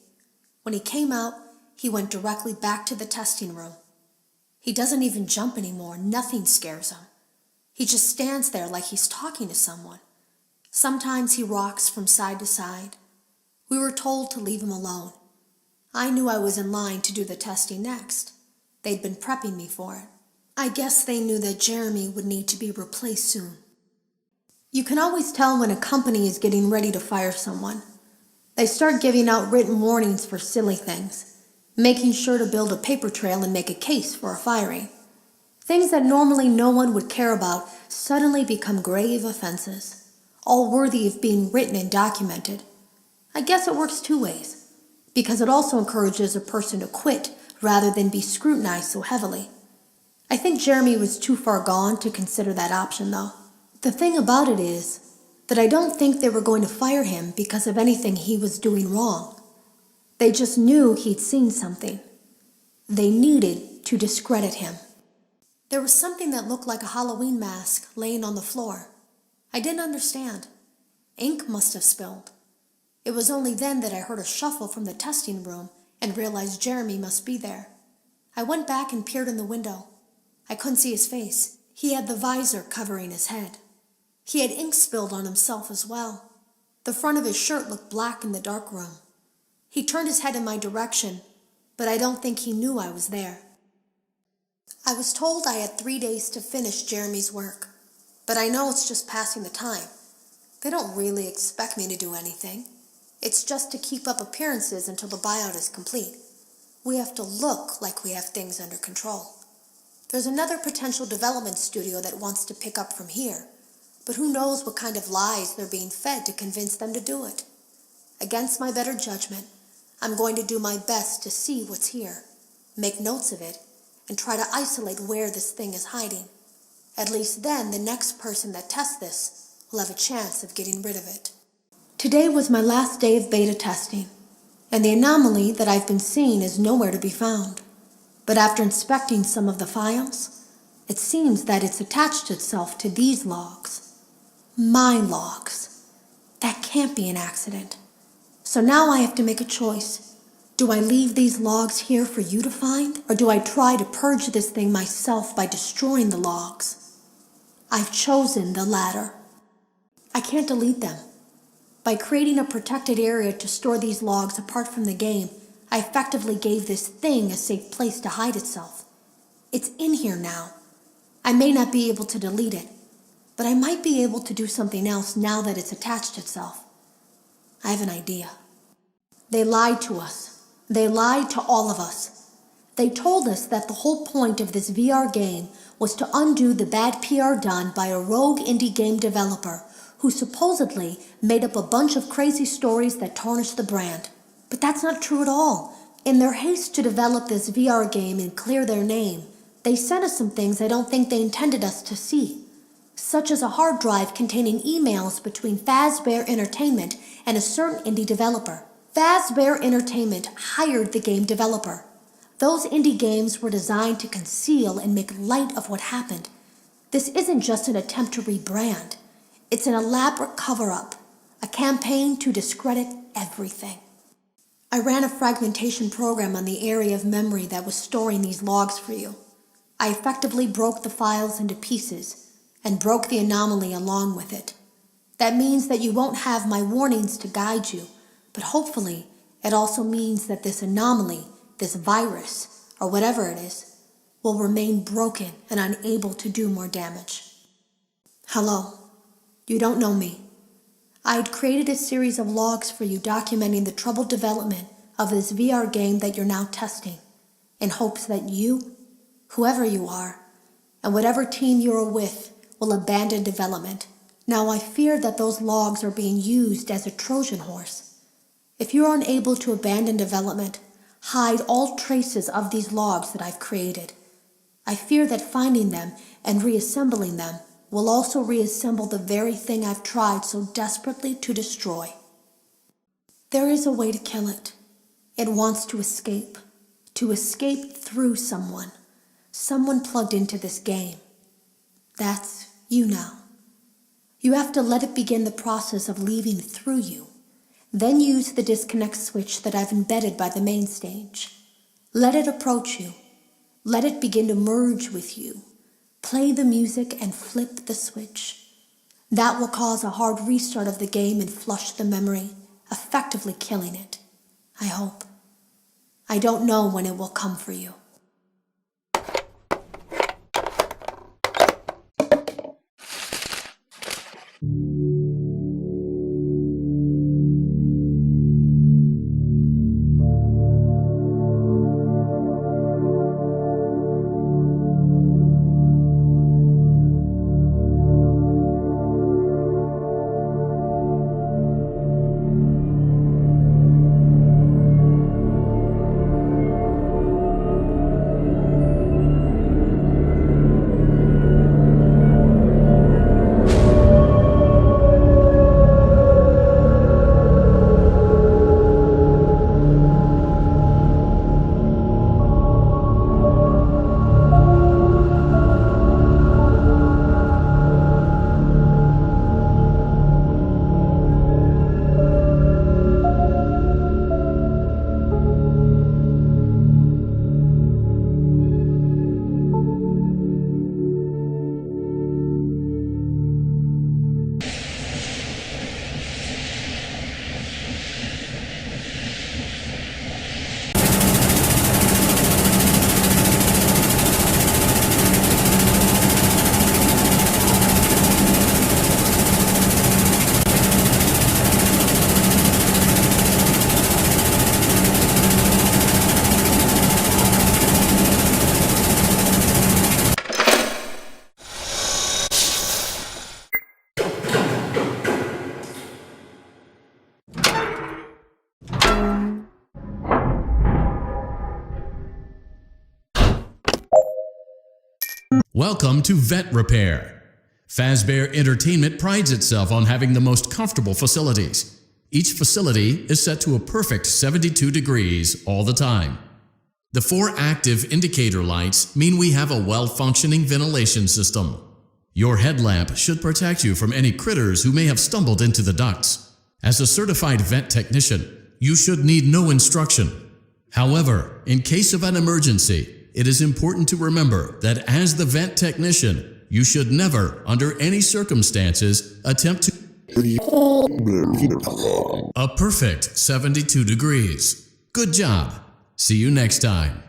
When he came out, he went directly back to the testing room. He doesn't even jump anymore. Nothing scares him. He just stands there like he's talking to someone. Sometimes he rocks from side to side. We were told to leave him alone. I knew I was in line to do the testing next. They'd been prepping me for it. I guess they knew that Jeremy would need to be replaced soon. You can always tell when a company is getting ready to fire someone. They start giving out written warnings for silly things, making sure to build a paper trail and make a case for a firing. Things that normally no one would care about suddenly become grave offenses, all worthy of being written and documented. I guess it works two ways, because it also encourages a person to quit rather than be scrutinized so heavily. I think Jeremy was too far gone to consider that option, though. The thing about it is that I don't think they were going to fire him because of anything he was doing wrong. They just knew he'd seen something. They needed to discredit him. There was something that looked like a Halloween mask laying on the floor. I didn't understand. Ink must have spilled. It was only then that I heard a shuffle from the testing room and realized Jeremy must be there. I went back and peered in the window. I couldn't see his face. He had the visor covering his head. He had ink spilled on himself as well. The front of his shirt looked black in the dark room. He turned his head in my direction, but I don't think he knew I was there. I was told I had 3 days to finish Jeremy's work, but I know it's just passing the time. They don't really expect me to do anything. It's just to keep up appearances until the buyout is complete. We have to look like we have things under control. There's another potential development studio that wants to pick up from here, but who knows what kind of lies they're being fed to convince them to do it. Against my better judgment, I'm going to do my best to see what's here, make notes of it, and try to isolate where this thing is hiding. At least then the next person that tests this will have a chance of getting rid of it. Today was my last day of beta testing, and the anomaly that I've been seeing is nowhere to be found. But after inspecting some of the files, it seems that it's attached itself to these logs. My logs. That can't be an accident. So now I have to make a choice. Do I leave these logs here for you to find, or do I try to purge this thing myself by destroying the logs? I've chosen the latter. I can't delete them. By creating a protected area to store these logs apart from the game, I effectively gave this thing a safe place to hide itself. It's in here now. I may not be able to delete it, but I might be able to do something else now that it's attached itself. I have an idea. They lied to us. They lied to all of us. They told us that the whole point of this VR game was to undo the bad PR done by a rogue indie game developer who supposedly made up a bunch of crazy stories that tarnished the brand. But that's not true at all. In their haste to develop this VR game and clear their name, they sent us some things I don't think they intended us to see, such as a hard drive containing emails between Fazbear Entertainment and a certain indie developer. Fazbear Entertainment hired the game developer. Those indie games were designed to conceal and make light of what happened. This isn't just an attempt to rebrand. It's an elaborate cover-up, a campaign to discredit everything. I ran a fragmentation program on the area of memory that was storing these logs for you. I effectively broke the files into pieces and broke the anomaly along with it. That means that you won't have my warnings to guide you, but hopefully it also means that this anomaly, this virus, or whatever it is, will remain broken and unable to do more damage. Hello, you don't know me. I had created a series of logs for you documenting the troubled development of this VR game that you're now testing, in hopes that you, whoever you are, and whatever team you're with, will abandon development. Now I fear that those logs are being used as a Trojan horse. If you're unable to abandon development, hide all traces of these logs that I've created. I fear that finding them and reassembling them will also reassemble the very thing I've tried so desperately to destroy. There is a way to kill it. It wants to escape through someone plugged into this game. That's you now. You have to let it begin the process of leaving through you. Then use the disconnect switch that I've embedded by the main stage. Let it approach you. Let it begin to merge with you. Play the music and flip the switch. That will cause a hard restart of the game and flush the memory, effectively killing it. I hope. I don't know when it will come for you.
Welcome to Vet Repair. Fazbear Entertainment prides itself on having the most comfortable facilities. Each facility is set to a perfect 72 degrees all the time. The 4 active indicator lights mean we have a well-functioning ventilation system. Your headlamp should protect you from any critters who may have stumbled into the ducts. As a certified vet technician, you should need no instruction. However, in case of an emergency, it is important to remember that as the vet technician, you should never, under any circumstances, attempt to a perfect 72 degrees. Good job. See you next time.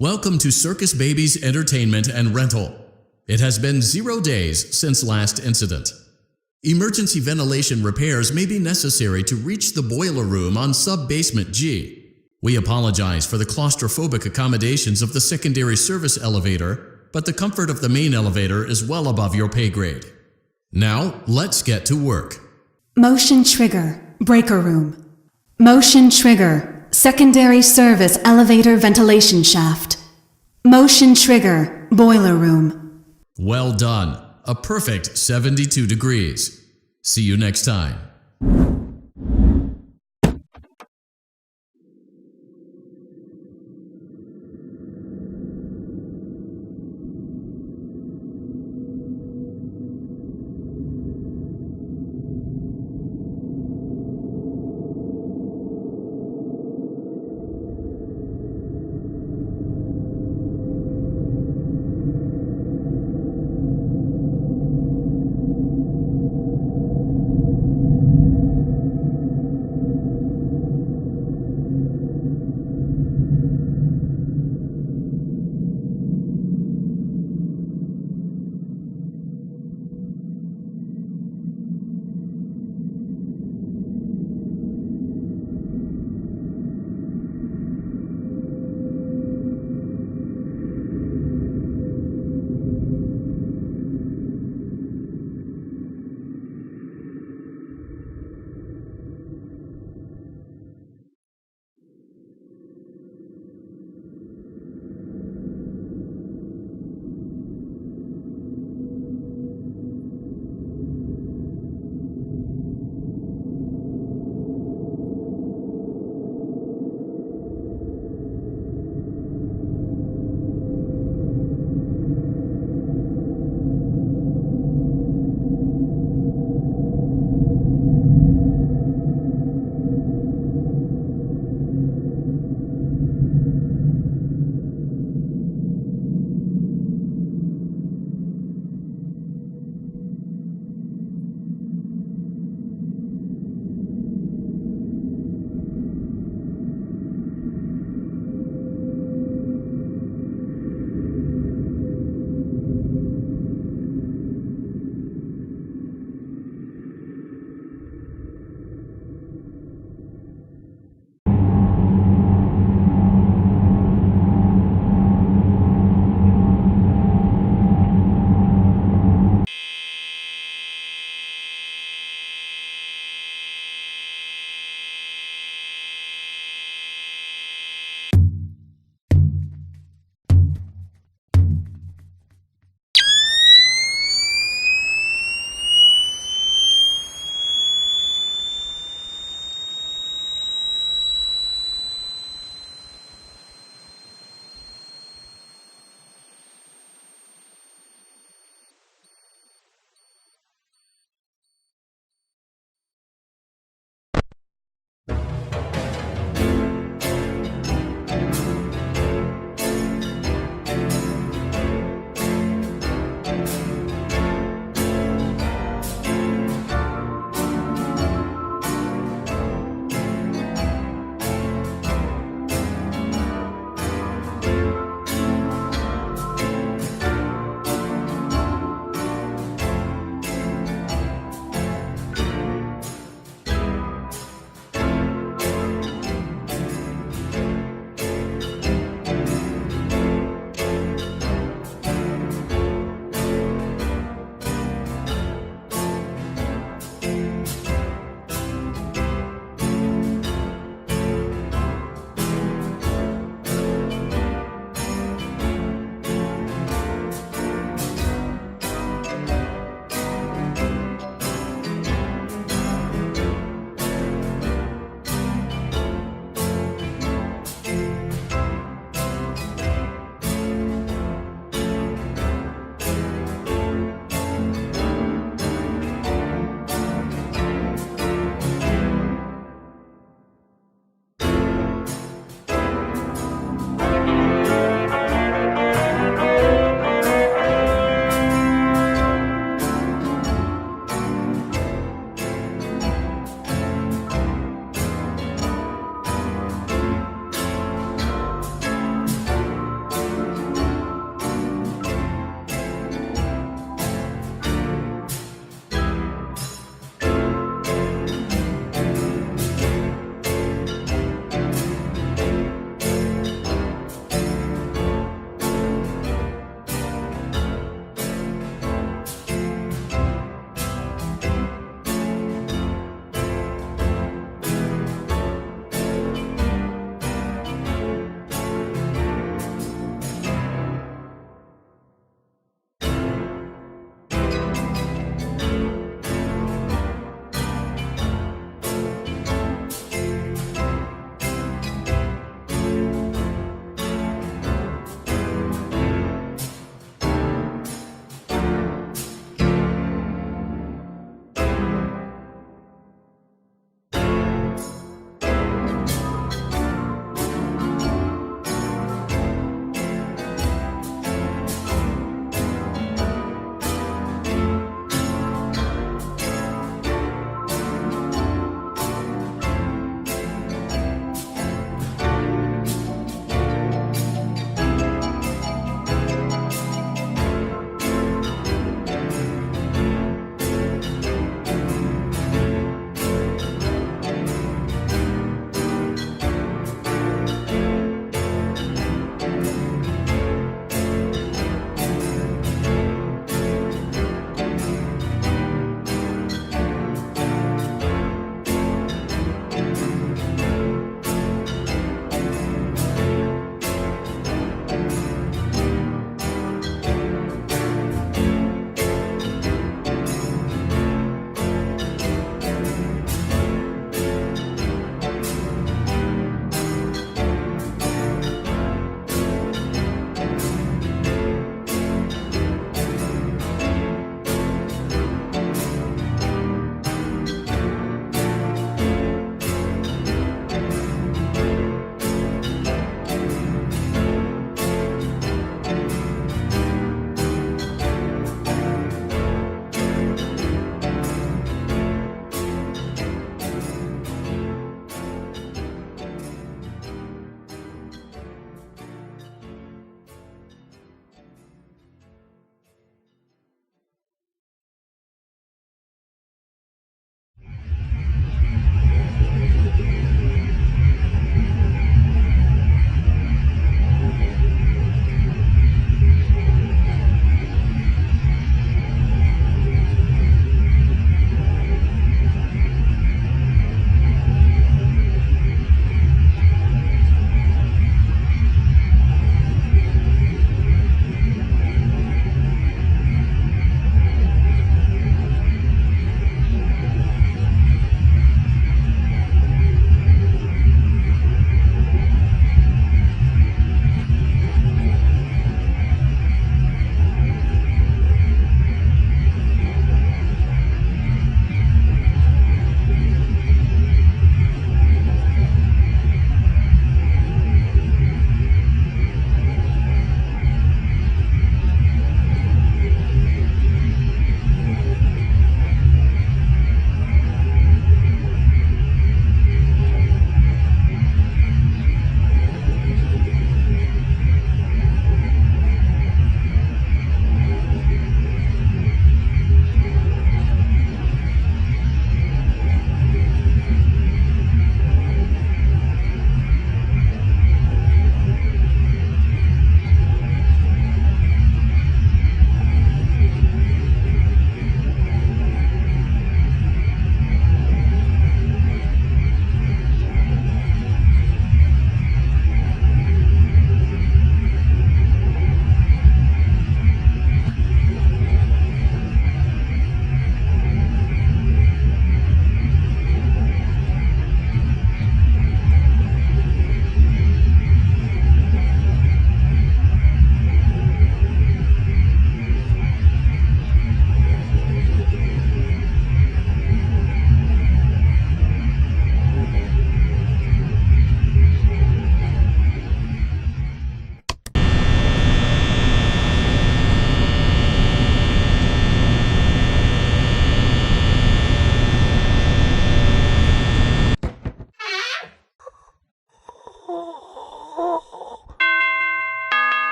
Welcome to Circus Baby's Entertainment and Rental. It has been 0 days since last incident. Emergency ventilation repairs may be necessary to reach the boiler room on sub-basement G. We apologize for the claustrophobic accommodations of the secondary service elevator, but the comfort of the main elevator is well above your pay grade. Now, let's get to work.
Motion trigger, breaker room. Motion trigger, secondary service elevator ventilation shaft. Motion trigger, boiler room.
Well done. A perfect 72 degrees. See you next time.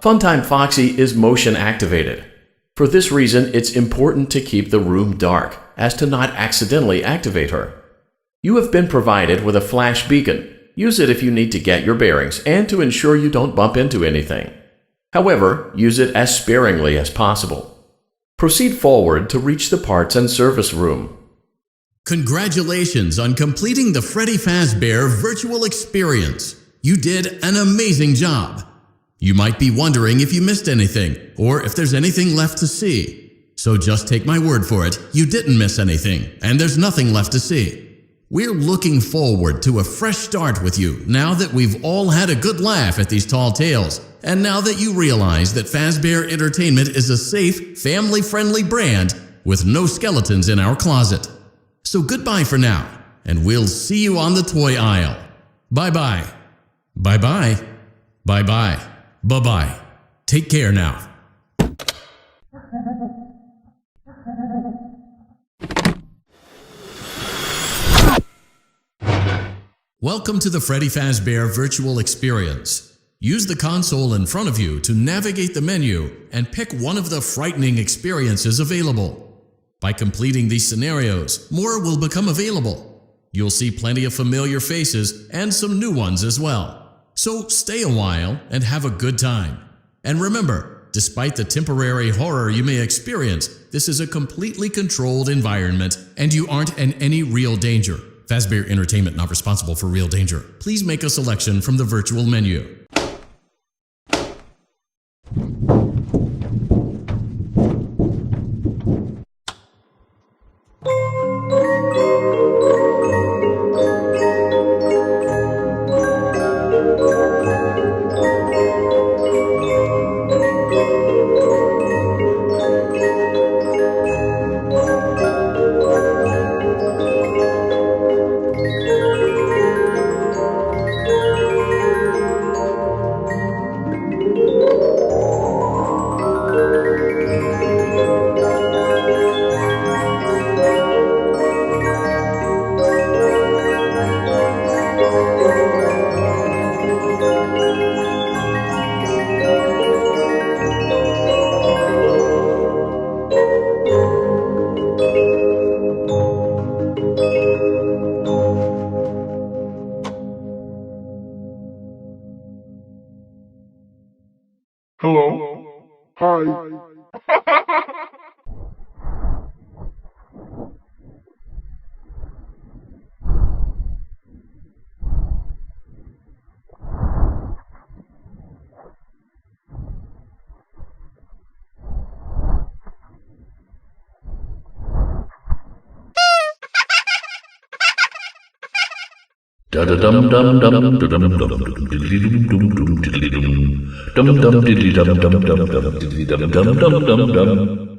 Funtime Foxy is motion activated. For this reason, it's important to keep the room dark, as to not accidentally activate her. You have been provided with a flash beacon. Use it if you need to get your bearings and to ensure you don't bump into anything. However, use it as sparingly as possible. Proceed forward to reach the parts and service room.
Congratulations on completing the Freddy Fazbear virtual experience. You did an amazing job. You might be wondering if you missed anything or if there's anything left to see. So just take my word for it, you didn't miss anything and there's nothing left to see. We're looking forward to a fresh start with you now that we've all had a good laugh at these tall tales, and now that you realize that Fazbear Entertainment is a safe, family-friendly brand with no skeletons in our closet. So goodbye for now, and we'll see you on the toy aisle. Bye-bye. Bye-bye. Bye-bye. Bye-bye. Take care now. Welcome to the Freddy Fazbear virtual experience. Use the console in front of you to navigate the menu and pick one of the frightening experiences available. By completing these scenarios, more will become available. You'll see plenty of familiar faces and some new ones as well. So stay a while and have a good time. And remember, despite the temporary horror you may experience, this is a completely controlled environment and you aren't in any real danger. Fazbear Entertainment not responsible for real danger. Please make a selection from the virtual menu.
Hello? Hi.
Da da dum dum dum dum dum dum diddly dum dum dum diddly dum dum dum diddly dum dum dum dum diddly dum dum dum dum dum.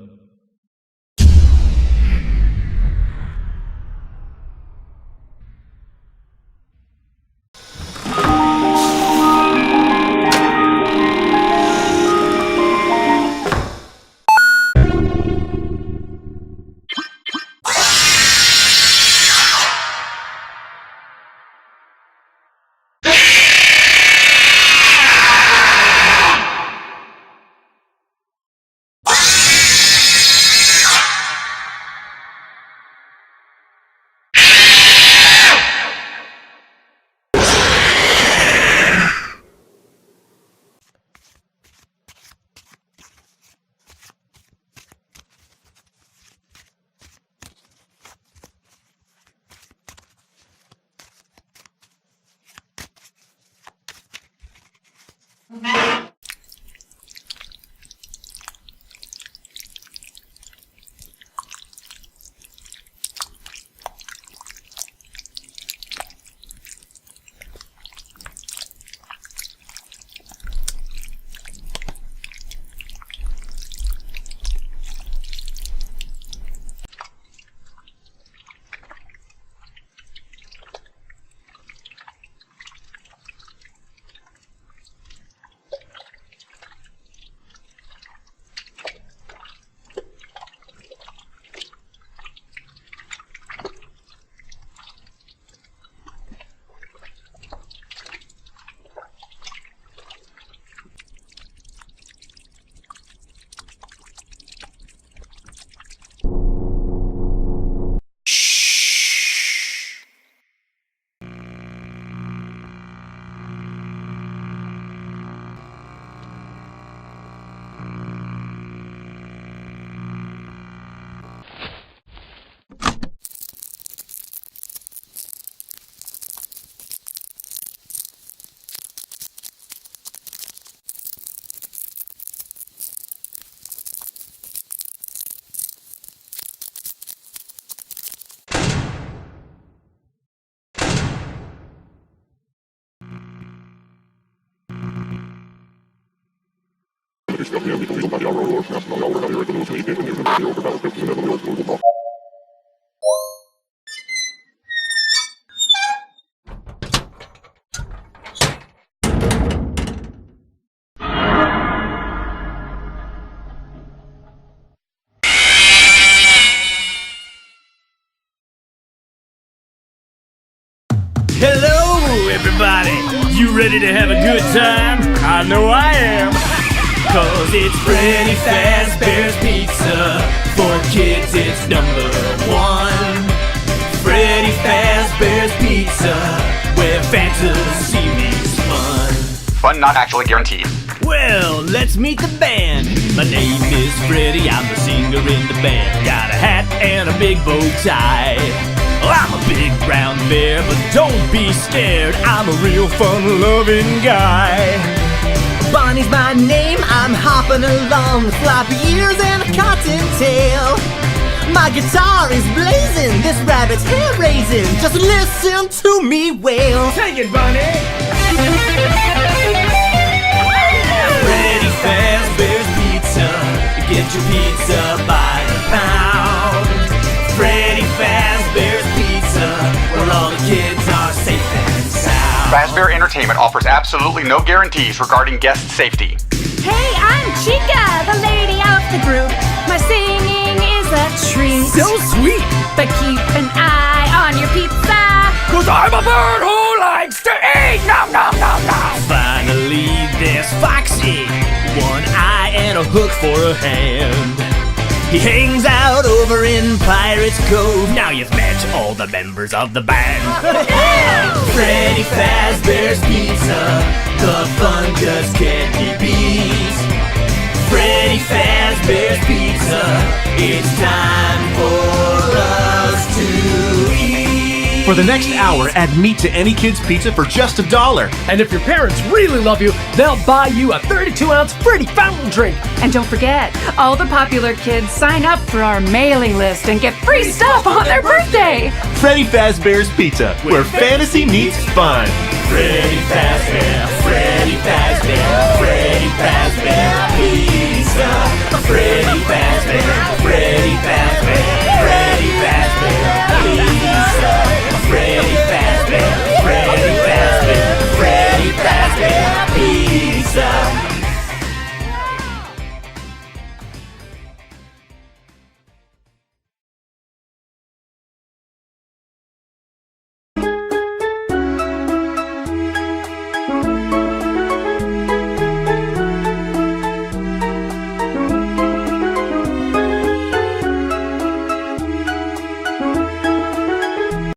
Hello, everybody! You ready to have a good time? I know I am! Cause it's Freddy Fazbear's Pizza. For kids, it's number one. Freddy Fazbear's Pizza, where fantasy meets fun.
Fun not actually guaranteed.
Well, let's meet the band. My name is Freddy, I'm the singer in the band. Got a hat and a big bow tie. I'm a big brown bear, but don't be scared, I'm a real fun-loving guy.
Bonnie's my name, I'm hopping along with floppy ears and a cottontail. My guitar is blazing, this rabbit's hair-raising. Just listen to me wail.
Take it, Bonnie! Freddy Fazbear's Pizza. Get your pizza by the pound. Freddy Fazbear's Pizza, where all the kids are safe and sound.
Fazbear Entertainment offers absolutely no guarantees regarding guest safety.
Hey, I'm Chica, the lady of the group. My singing is a treat.
So sweet!
But keep an eye on your pizza.
Cause I'm a bird who likes to eat! Nom nom nom nom! Finally, there's Foxy. One eye and a hook for a hand. He hangs out over in Pirate's Cove. Now you've met all the members of the band. Freddy Fazbear's Pizza. The fun just can't be beat. Freddy Fazbear's Pizza. It's time for us to eat.
For the next hour, add meat to any kid's pizza for just $1.
And if your parents really love you, they'll buy you a 32-ounce Freddy fountain drink.
And don't forget, all the popular kids sign up for our mailing list and get free stuff on their birthday.
Freddy Fazbear's Pizza, where fantasy meets fun.
Freddy Fazbear.